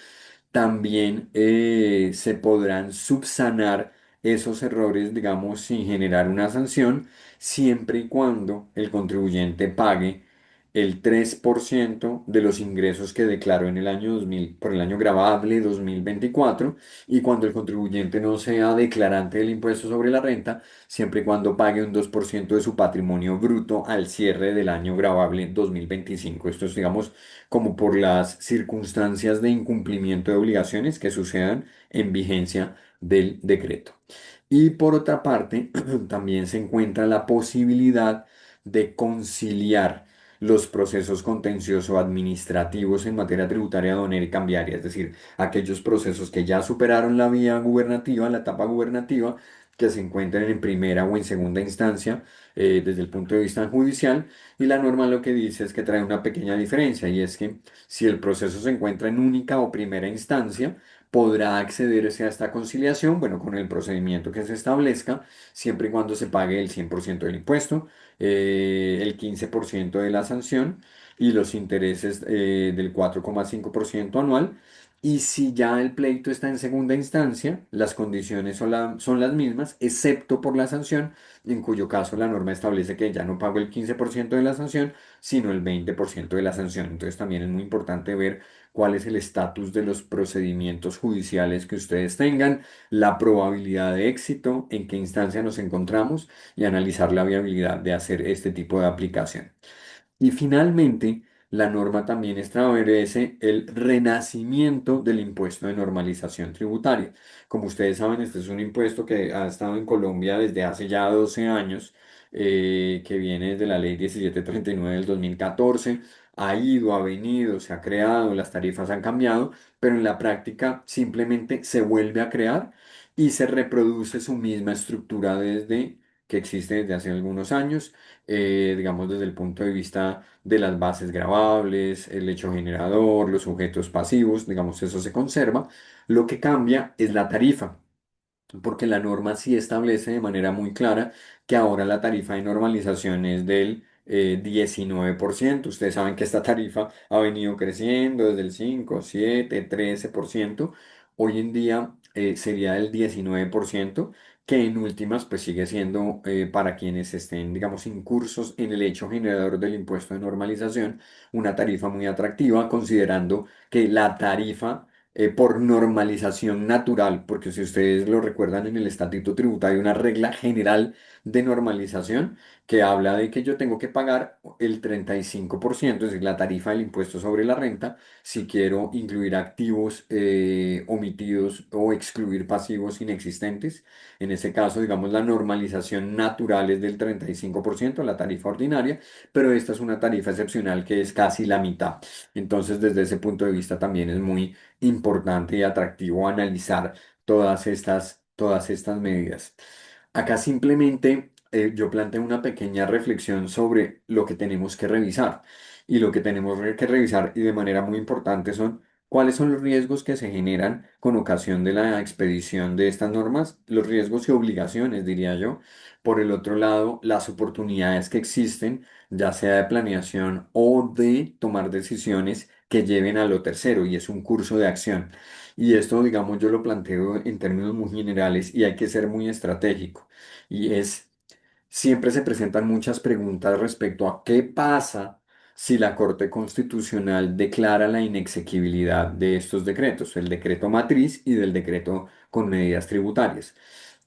también se podrán subsanar esos errores, digamos, sin generar una sanción, siempre y cuando el contribuyente pague el 3% de los ingresos que declaró en el año 2000, por el año gravable 2024, y cuando el contribuyente no sea declarante del impuesto sobre la renta, siempre y cuando pague un 2% de su patrimonio bruto al cierre del año gravable 2025. Esto es, digamos, como por las circunstancias de incumplimiento de obligaciones que sucedan en vigencia del decreto. Y por otra parte, también se encuentra la posibilidad de conciliar los procesos contencioso administrativos en materia tributaria, aduanera y cambiaria, es decir, aquellos procesos que ya superaron la vía gubernativa, la etapa gubernativa, que se encuentran en primera o en segunda instancia desde el punto de vista judicial. Y la norma lo que dice es que trae una pequeña diferencia, y es que si el proceso se encuentra en única o primera instancia, podrá accederse a esta conciliación, bueno, con el procedimiento que se establezca, siempre y cuando se pague el 100% del impuesto, el 15% de la sanción y los intereses del 4,5% anual. Y si ya el pleito está en segunda instancia, las condiciones son las mismas, excepto por la sanción, en cuyo caso la norma establece que ya no pago el 15% de la sanción, sino el 20% de la sanción. Entonces también es muy importante ver cuál es el estatus de los procedimientos judiciales que ustedes tengan, la probabilidad de éxito, en qué instancia nos encontramos, y analizar la viabilidad de hacer este tipo de aplicación. Y finalmente, la norma también establece el renacimiento del impuesto de normalización tributaria. Como ustedes saben, este es un impuesto que ha estado en Colombia desde hace ya 12 años, que viene desde la ley 1739 del 2014. Ha ido, ha venido, se ha creado, las tarifas han cambiado, pero en la práctica simplemente se vuelve a crear y se reproduce su misma estructura desde que existe desde hace algunos años, digamos desde el punto de vista de las bases gravables, el hecho generador, los sujetos pasivos, digamos eso se conserva. Lo que cambia es la tarifa, porque la norma sí establece de manera muy clara que ahora la tarifa de normalización es del 19%. Ustedes saben que esta tarifa ha venido creciendo desde el 5, 7, 13%. Hoy en día sería el 19%, que en últimas pues sigue siendo para quienes estén, digamos, incursos en el hecho generador del impuesto de normalización, una tarifa muy atractiva, considerando que la tarifa por normalización natural, porque si ustedes lo recuerdan en el estatuto tributario, una regla general de normalización que habla de que yo tengo que pagar el 35%, es decir, la tarifa del impuesto sobre la renta, si quiero incluir activos omitidos o excluir pasivos inexistentes. En ese caso, digamos, la normalización natural es del 35%, la tarifa ordinaria, pero esta es una tarifa excepcional que es casi la mitad. Entonces, desde ese punto de vista también es muy importante y atractivo analizar todas estas medidas. Acá simplemente yo planteo una pequeña reflexión sobre lo que tenemos que revisar. Y lo que tenemos que revisar y de manera muy importante son cuáles son los riesgos que se generan con ocasión de la expedición de estas normas, los riesgos y obligaciones, diría yo. Por el otro lado, las oportunidades que existen, ya sea de planeación o de tomar decisiones que lleven a lo tercero, y es un curso de acción. Y esto, digamos, yo lo planteo en términos muy generales y hay que ser muy estratégico. Y es, siempre se presentan muchas preguntas respecto a qué pasa si la Corte Constitucional declara la inexequibilidad de estos decretos, el decreto matriz y del decreto con medidas tributarias.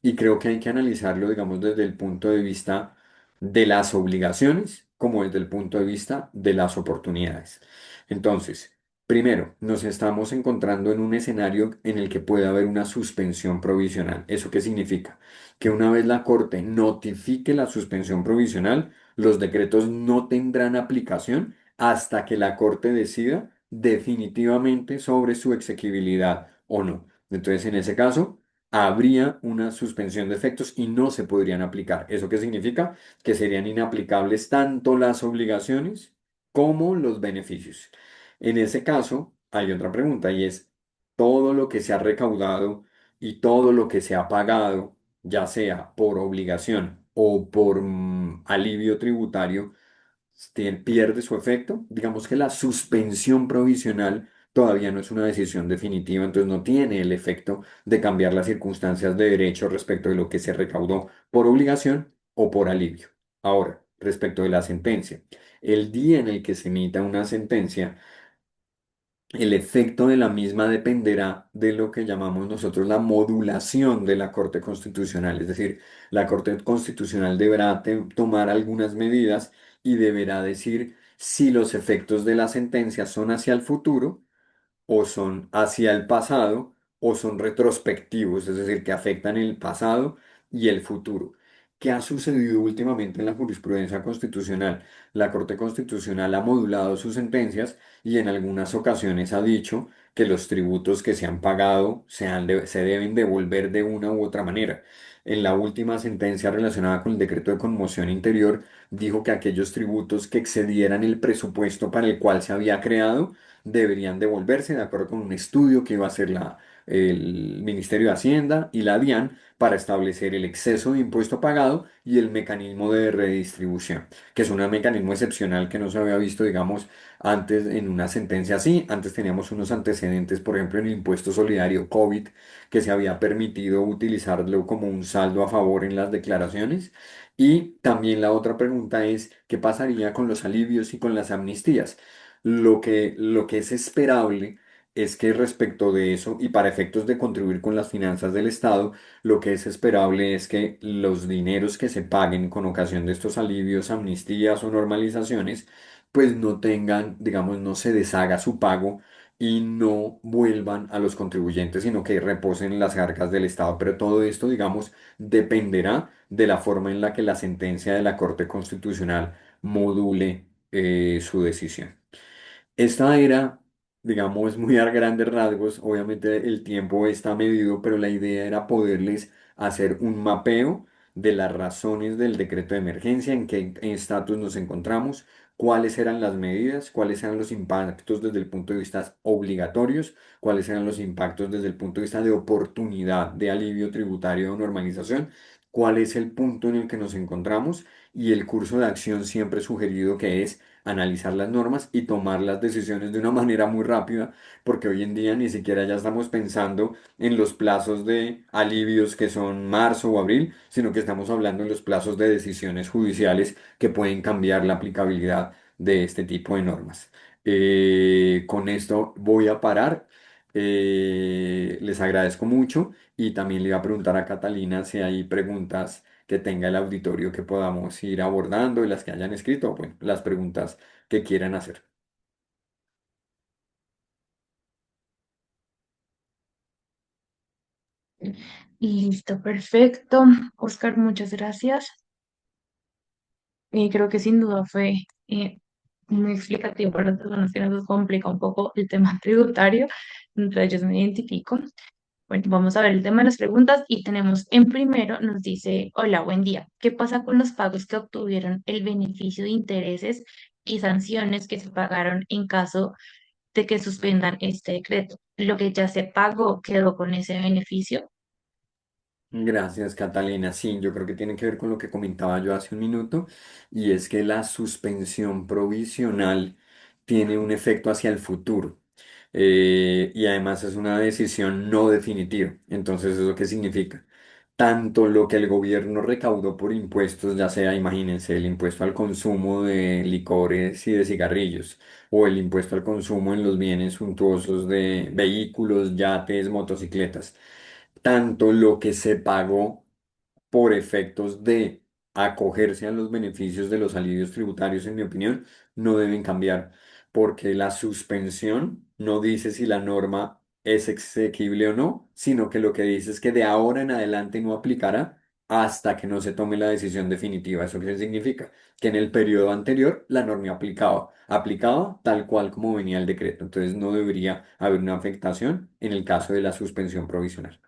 Y creo que hay que analizarlo, digamos, desde el punto de vista de las obligaciones como desde el punto de vista de las oportunidades. Entonces, primero, nos estamos encontrando en un escenario en el que puede haber una suspensión provisional. ¿Eso qué significa? Que una vez la Corte notifique la suspensión provisional, los decretos no tendrán aplicación hasta que la Corte decida definitivamente sobre su exequibilidad o no. Entonces, en ese caso, habría una suspensión de efectos y no se podrían aplicar. ¿Eso qué significa? Que serían inaplicables tanto las obligaciones como los beneficios. En ese caso, hay otra pregunta y es, todo lo que se ha recaudado y todo lo que se ha pagado, ya sea por obligación o por alivio tributario, pierde su efecto. Digamos que la suspensión provisional todavía no es una decisión definitiva, entonces no tiene el efecto de cambiar las circunstancias de derecho respecto de lo que se recaudó por obligación o por alivio. Ahora, respecto de la sentencia, el día en el que se emita una sentencia, el efecto de la misma dependerá de lo que llamamos nosotros la modulación de la Corte Constitucional. Es decir, la Corte Constitucional deberá tomar algunas medidas y deberá decir si los efectos de la sentencia son hacia el futuro o son hacia el pasado o son retrospectivos, es decir, que afectan el pasado y el futuro. ¿Qué ha sucedido últimamente en la jurisprudencia constitucional? La Corte Constitucional ha modulado sus sentencias y en algunas ocasiones ha dicho que los tributos que se han pagado se deben devolver de una u otra manera. En la última sentencia relacionada con el decreto de conmoción interior, dijo que aquellos tributos que excedieran el presupuesto para el cual se había creado, deberían devolverse de acuerdo con un estudio que iba a hacer el Ministerio de Hacienda y la DIAN para establecer el exceso de impuesto pagado y el mecanismo de redistribución, que es un mecanismo excepcional que no se había visto, digamos, antes en una sentencia así. Antes teníamos unos antecedentes, por ejemplo, en el impuesto solidario COVID, que se había permitido utilizarlo como un saldo a favor en las declaraciones. Y también la otra pregunta es, ¿qué pasaría con los alivios y con las amnistías? Lo que es esperable es que respecto de eso, y para efectos de contribuir con las finanzas del Estado, lo que es esperable es que los dineros que se paguen con ocasión de estos alivios, amnistías o normalizaciones, pues no tengan, digamos, no se deshaga su pago y no vuelvan a los contribuyentes, sino que reposen en las arcas del Estado. Pero todo esto, digamos, dependerá de la forma en la que la sentencia de la Corte Constitucional module su decisión. Esta era, digamos, muy a grandes rasgos, obviamente el tiempo está medido, pero la idea era poderles hacer un mapeo de las razones del decreto de emergencia, en qué estatus nos encontramos, cuáles eran las medidas, cuáles eran los impactos desde el punto de vista obligatorios, cuáles eran los impactos desde el punto de vista de oportunidad de alivio tributario o normalización cuál es el punto en el que nos encontramos y el curso de acción siempre sugerido que es analizar las normas y tomar las decisiones de una manera muy rápida, porque hoy en día ni siquiera ya estamos pensando en los plazos de alivios que son marzo o abril, sino que estamos hablando en los plazos de decisiones judiciales que pueden cambiar la aplicabilidad de este tipo de normas. Con esto voy a parar. Les agradezco mucho y también le iba a preguntar a Catalina si hay preguntas que tenga el auditorio que podamos ir abordando y las que hayan escrito, bueno, las preguntas que quieran hacer. Listo, perfecto. Oscar, muchas gracias. Creo que sin duda fue muy explicativo para las personas que nos complica un poco el tema tributario. Entre ellos me identifico. Bueno, vamos a ver el tema de las preguntas y tenemos en primero, nos dice, hola, buen día. ¿Qué pasa con los pagos que obtuvieron el beneficio de intereses y sanciones que se pagaron en caso de que suspendan este decreto? ¿Lo que ya se pagó quedó con ese beneficio? Gracias, Catalina. Sí, yo creo que tiene que ver con lo que comentaba yo hace un minuto, y es que la suspensión provisional tiene un efecto hacia el futuro. Y además es una decisión no definitiva. Entonces, ¿eso qué significa? Tanto lo que el gobierno recaudó por impuestos, ya sea, imagínense, el impuesto al consumo de licores y de cigarrillos, o el impuesto al consumo en los bienes suntuosos de vehículos, yates, motocicletas, tanto lo que se pagó por efectos de acogerse a los beneficios de los alivios tributarios, en mi opinión, no deben cambiar, porque la suspensión no dice si la norma es exequible o no, sino que lo que dice es que de ahora en adelante no aplicará hasta que no se tome la decisión definitiva. ¿Eso qué significa? Que en el periodo anterior la norma aplicaba tal cual como venía el decreto. Entonces no debería haber una afectación en el caso de la suspensión provisional.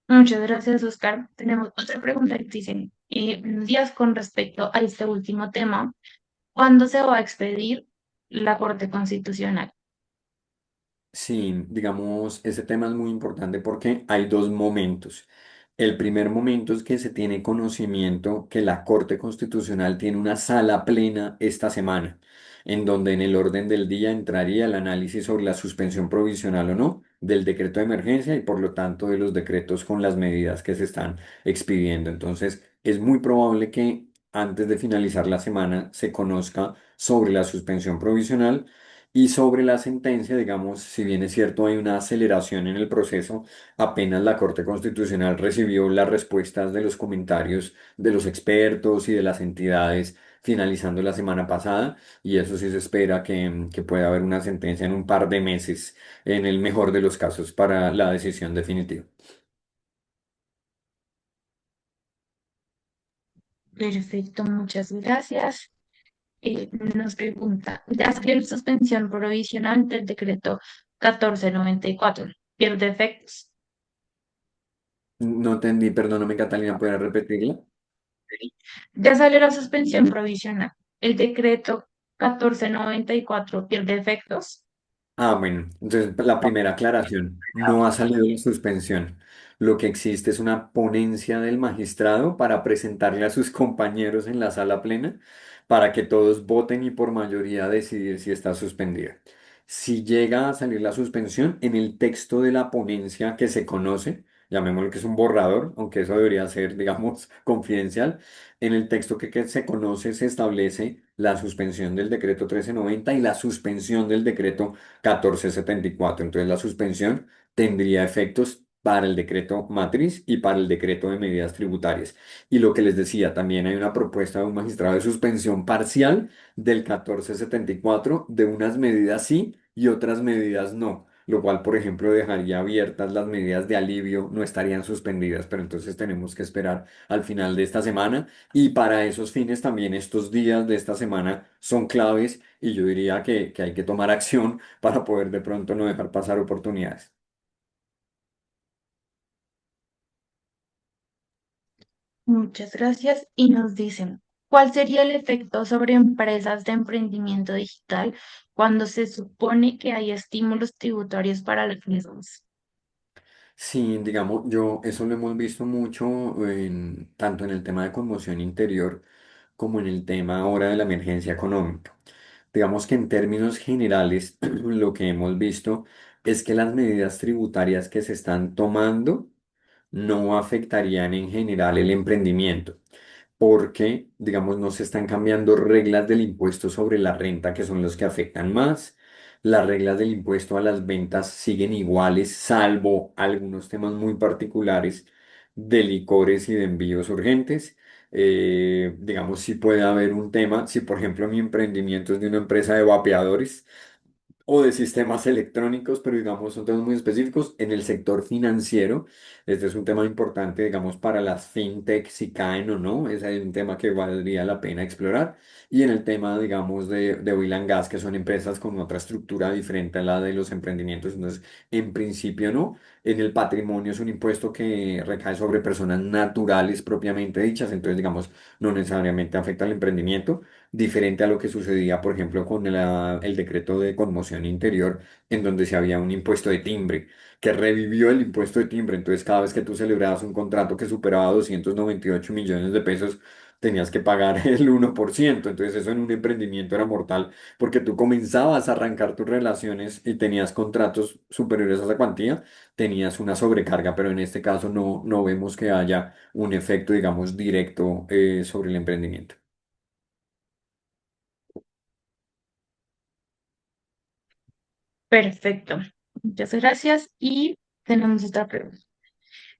Muchas gracias, Oscar. Tenemos otra pregunta que dicen, buenos días con respecto a este último tema. ¿Cuándo se va a expedir la Corte Constitucional? Sí, digamos, ese tema es muy importante porque hay dos momentos. El primer momento es que se tiene conocimiento que la Corte Constitucional tiene una sala plena esta semana, en donde en el orden del día entraría el análisis sobre la suspensión provisional o no del decreto de emergencia y por lo tanto de los decretos con las medidas que se están expidiendo. Entonces, es muy probable que antes de finalizar la semana se conozca sobre la suspensión provisional. Y sobre la sentencia, digamos, si bien es cierto, hay una aceleración en el proceso, apenas la Corte Constitucional recibió las respuestas de los comentarios de los expertos y de las entidades finalizando la semana pasada, y eso sí se espera que pueda haber una sentencia en un par de meses, en el mejor de los casos, para la decisión definitiva. Perfecto, muchas gracias. Nos pregunta, ¿ya salió la suspensión provisional del decreto 1494? ¿Pierde efectos? No entendí, perdóname, Catalina, ¿puedes repetirla? Ya salió la suspensión provisional. ¿El decreto 1494 pierde efectos? Ah, bueno, entonces la primera aclaración, no ha salido la suspensión. Lo que existe es una ponencia del magistrado para presentarle a sus compañeros en la sala plena para que todos voten y por mayoría decidir si está suspendida. Si llega a salir la suspensión, en el texto de la ponencia que se conoce, llamémoslo que es un borrador, aunque eso debería ser, digamos, confidencial, en el texto que se conoce se establece la suspensión del decreto 1390 y la suspensión del decreto 1474. Entonces la suspensión tendría efectos para el decreto matriz y para el decreto de medidas tributarias. Y lo que les decía, también hay una propuesta de un magistrado de suspensión parcial del 1474 de unas medidas sí y otras medidas no. Lo cual, por ejemplo, dejaría abiertas las medidas de alivio, no estarían suspendidas, pero entonces tenemos que esperar al final de esta semana. Y para esos fines también estos días de esta semana son claves y yo diría que hay que tomar acción para poder de pronto no dejar pasar oportunidades. Muchas gracias. Y nos dicen, ¿cuál sería el efecto sobre empresas de emprendimiento digital cuando se supone que hay estímulos tributarios para las mismas? Sí, digamos, yo eso lo hemos visto mucho tanto en el tema de conmoción interior como en el tema ahora de la emergencia económica. Digamos que en términos generales, lo que hemos visto es que las medidas tributarias que se están tomando no afectarían en general el emprendimiento, porque, digamos, no se están cambiando reglas del impuesto sobre la renta, que son los que afectan más. Las reglas del impuesto a las ventas siguen iguales, salvo algunos temas muy particulares de licores y de envíos urgentes. Digamos, si puede haber un tema, si por ejemplo mi emprendimiento es de una empresa de vapeadores, o de sistemas electrónicos, pero digamos son temas muy específicos. En el sector financiero, este es un tema importante, digamos, para las fintech, si caen o no, ese es un tema que valdría la pena explorar. Y en el tema, digamos, de oil and gas, que son empresas con otra estructura diferente a la de los emprendimientos, entonces, en principio no. En el patrimonio es un impuesto que recae sobre personas naturales propiamente dichas, entonces, digamos, no necesariamente afecta al emprendimiento diferente a lo que sucedía, por ejemplo, con el decreto de conmoción interior, en donde se había un impuesto de timbre, que revivió el impuesto de timbre. Entonces, cada vez que tú celebrabas un contrato que superaba 298 millones de pesos, tenías que pagar el 1%. Entonces, eso en un emprendimiento era mortal, porque tú comenzabas a arrancar tus relaciones y tenías contratos superiores a esa cuantía, tenías una sobrecarga, pero en este caso no vemos que haya un efecto, digamos, directo sobre el emprendimiento. Perfecto. Muchas gracias. Y tenemos otra pregunta.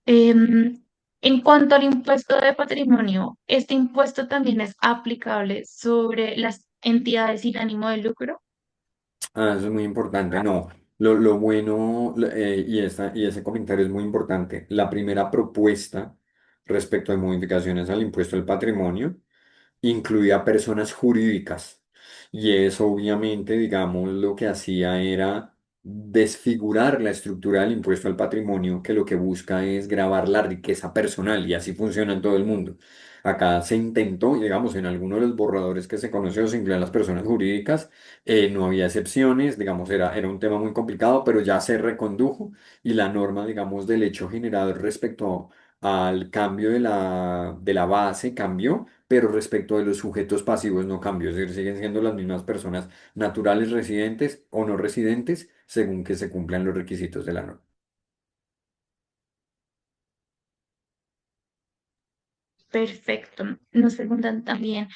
Em, en cuanto al impuesto de patrimonio, ¿este impuesto también es aplicable sobre las entidades sin ánimo de lucro? Ah, eso es muy importante. No, lo bueno, y ese comentario es muy importante. La primera propuesta respecto de modificaciones al impuesto al patrimonio incluía personas jurídicas. Y eso obviamente, digamos, lo que hacía era desfigurar la estructura del impuesto al patrimonio, que lo que busca es gravar la riqueza personal y así funciona en todo el mundo. Acá se intentó, y digamos, en alguno de los borradores que se conoció, se incluían las personas jurídicas, no había excepciones, digamos, era un tema muy complicado, pero ya se recondujo y la norma, digamos, del hecho generado respecto al cambio de la base cambió, pero respecto de los sujetos pasivos no cambió, es decir, siguen siendo las mismas personas naturales residentes o no residentes según que se cumplan los requisitos de la norma. Perfecto. Nos preguntan también,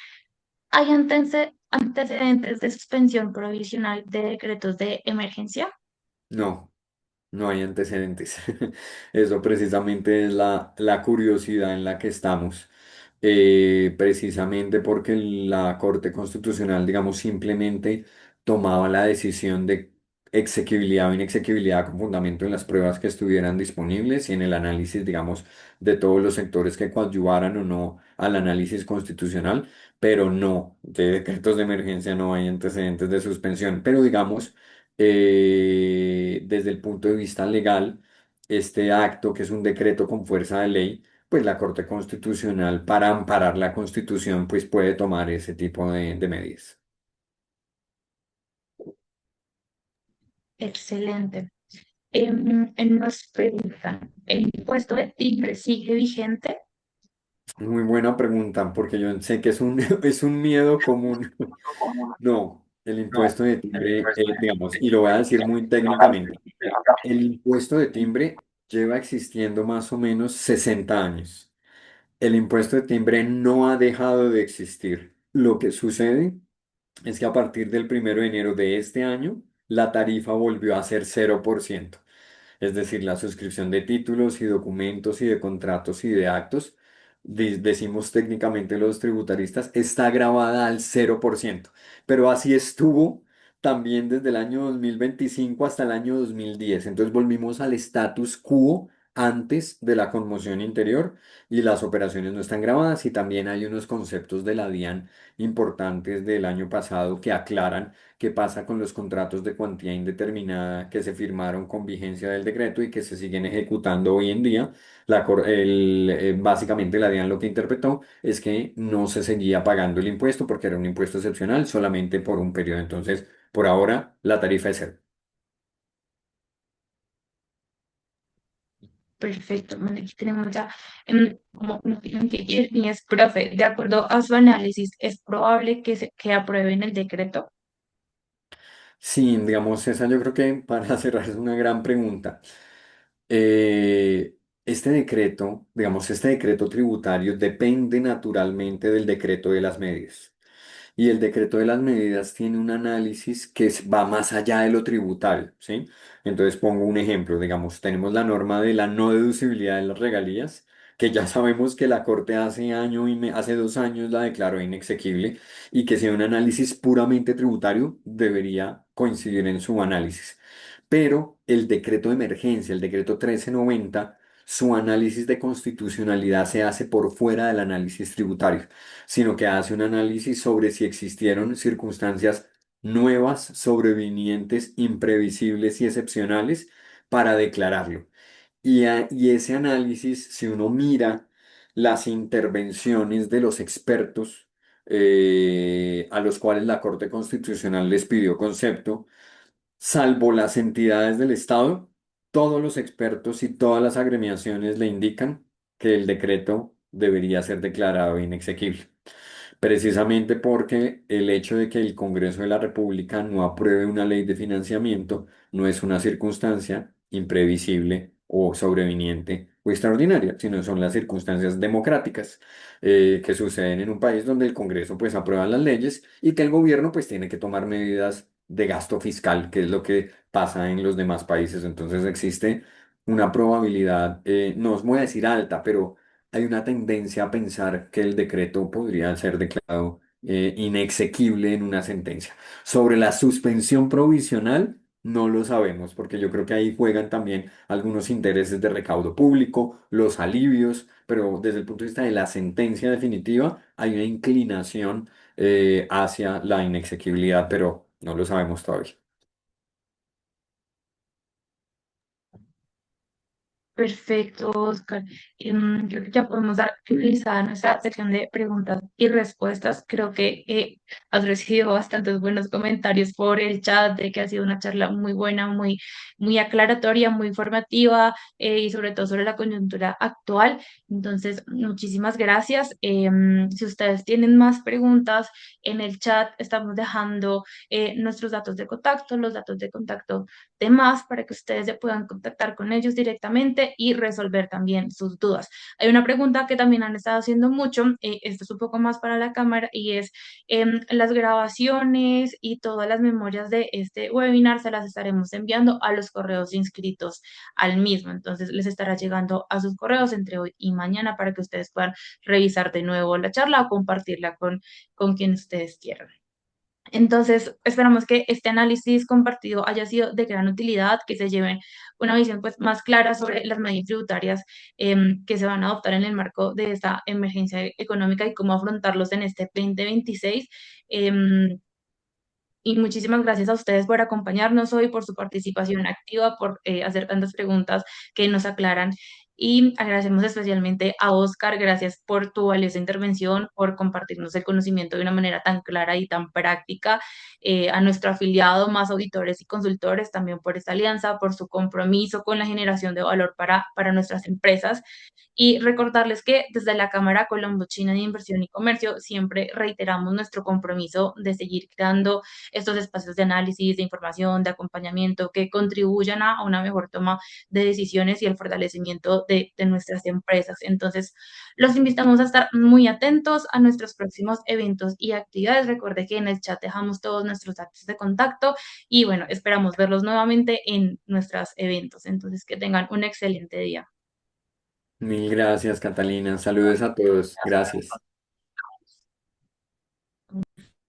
¿hay antecedentes de suspensión provisional de decretos de emergencia? No. No hay antecedentes. Eso precisamente es la curiosidad en la que estamos. Precisamente porque la Corte Constitucional, digamos, simplemente tomaba la decisión de exequibilidad o inexequibilidad con fundamento en las pruebas que estuvieran disponibles y en el análisis, digamos, de todos los sectores que coadyuvaran o no al análisis constitucional, pero no, de decretos de emergencia no hay antecedentes de suspensión. Pero digamos, desde el punto de vista legal, este acto, que es un decreto con fuerza de ley, pues la Corte Constitucional, para amparar la Constitución, pues puede tomar ese tipo de medidas. Excelente. Nos preguntan, ¿el impuesto de timbre sigue vigente? Muy buena pregunta, porque yo sé que es es un miedo común. No, el impuesto de timbre, digamos, y lo voy a decir muy técnicamente, el impuesto de timbre lleva existiendo más o menos 60 años. El impuesto de timbre no ha dejado de existir. Lo que sucede es que a partir del 1 de enero de este año, la tarifa volvió a ser 0%. Es decir, la suscripción de títulos y documentos y de contratos y de actos, decimos técnicamente los tributaristas, está grabada al 0%. Pero así estuvo también desde el año 2025 hasta el año 2010. Entonces volvimos al status quo antes de la conmoción interior y las operaciones no están grabadas y también hay unos conceptos de la DIAN importantes del año pasado que aclaran qué pasa con los contratos de cuantía indeterminada que se firmaron con vigencia del decreto y que se siguen ejecutando hoy en día. Básicamente la DIAN lo que interpretó es que no se seguía pagando el impuesto porque era un impuesto excepcional solamente por un periodo. Entonces, por ahora, la tarifa es cero. Perfecto. Bueno, aquí tenemos ya como una opinión que Jeremy es profe. De acuerdo a su análisis, ¿es probable que aprueben el decreto? Sí, digamos, esa yo creo que para cerrar es una gran pregunta. Este decreto, digamos, este decreto tributario depende naturalmente del decreto de las medidas. Y el decreto de las medidas tiene un análisis que va más allá de lo tributario, ¿sí? Entonces pongo un ejemplo, digamos, tenemos la norma de la no deducibilidad de las regalías, que ya sabemos que la Corte hace 2 años la declaró inexequible y que si hay un análisis puramente tributario debería coincidir en su análisis. Pero el decreto de emergencia, el decreto 1390, su análisis de constitucionalidad se hace por fuera del análisis tributario, sino que hace un análisis sobre si existieron circunstancias nuevas, sobrevinientes, imprevisibles y excepcionales para declararlo. Y ese análisis, si uno mira las intervenciones de los expertos a los cuales la Corte Constitucional les pidió concepto, salvo las entidades del Estado, todos los expertos y todas las agremiaciones le indican que el decreto debería ser declarado inexequible. Precisamente porque el hecho de que el Congreso de la República no apruebe una ley de financiamiento no es una circunstancia imprevisible o sobreviniente o extraordinaria, sino son las circunstancias democráticas que suceden en un país donde el Congreso pues aprueba las leyes y que el gobierno pues tiene que tomar medidas de gasto fiscal, que es lo que pasa en los demás países. Entonces existe una probabilidad, no os voy a decir alta, pero hay una tendencia a pensar que el decreto podría ser declarado inexequible en una sentencia. Sobre la suspensión provisional, no lo sabemos, porque yo creo que ahí juegan también algunos intereses de recaudo público, los alivios, pero desde el punto de vista de la sentencia definitiva, hay una inclinación hacia la inexequibilidad, pero no lo sabemos todavía. Perfecto, Oscar. Yo creo que ya podemos dar finalizada nuestra sección de preguntas y respuestas. Creo que has recibido bastantes buenos comentarios por el chat de que ha sido una charla muy buena, muy aclaratoria, muy informativa y sobre todo sobre la coyuntura actual. Entonces, muchísimas gracias. Si ustedes tienen más preguntas en el chat, estamos dejando nuestros datos de contacto, los datos de contacto demás para que ustedes se puedan contactar con ellos directamente y resolver también sus dudas. Hay una pregunta que también han estado haciendo mucho, esto es un poco más para la cámara y es las grabaciones y todas las memorias de este webinar se las estaremos enviando a los correos inscritos al mismo. Entonces les estará llegando a sus correos entre hoy y mañana para que ustedes puedan revisar de nuevo la charla o compartirla con quien ustedes quieran. Entonces, esperamos que este análisis compartido haya sido de gran utilidad, que se lleven una visión pues, más clara sobre las medidas tributarias que se van a adoptar en el marco de esta emergencia económica y cómo afrontarlos en este 2026. Y muchísimas gracias a ustedes por acompañarnos hoy, por su participación activa, por hacer tantas preguntas que nos aclaran. Y agradecemos especialmente a Oscar, gracias por tu valiosa intervención, por compartirnos el conocimiento de una manera tan clara y tan práctica. A nuestro afiliado, más auditores y consultores, también por esta alianza, por su compromiso con la generación de valor para nuestras empresas. Y recordarles que desde la Cámara Colombo China de Inversión y Comercio siempre reiteramos nuestro compromiso de seguir creando estos espacios de análisis, de información, de acompañamiento que contribuyan a una mejor toma de decisiones y el fortalecimiento de nuestras empresas. Entonces, los invitamos a estar muy atentos a nuestros próximos eventos y actividades. Recuerde que en el chat dejamos todos nuestros datos de contacto y bueno, esperamos verlos nuevamente en nuestros eventos. Entonces, que tengan un excelente día. Mil gracias, Catalina. Saludos a todos. Gracias.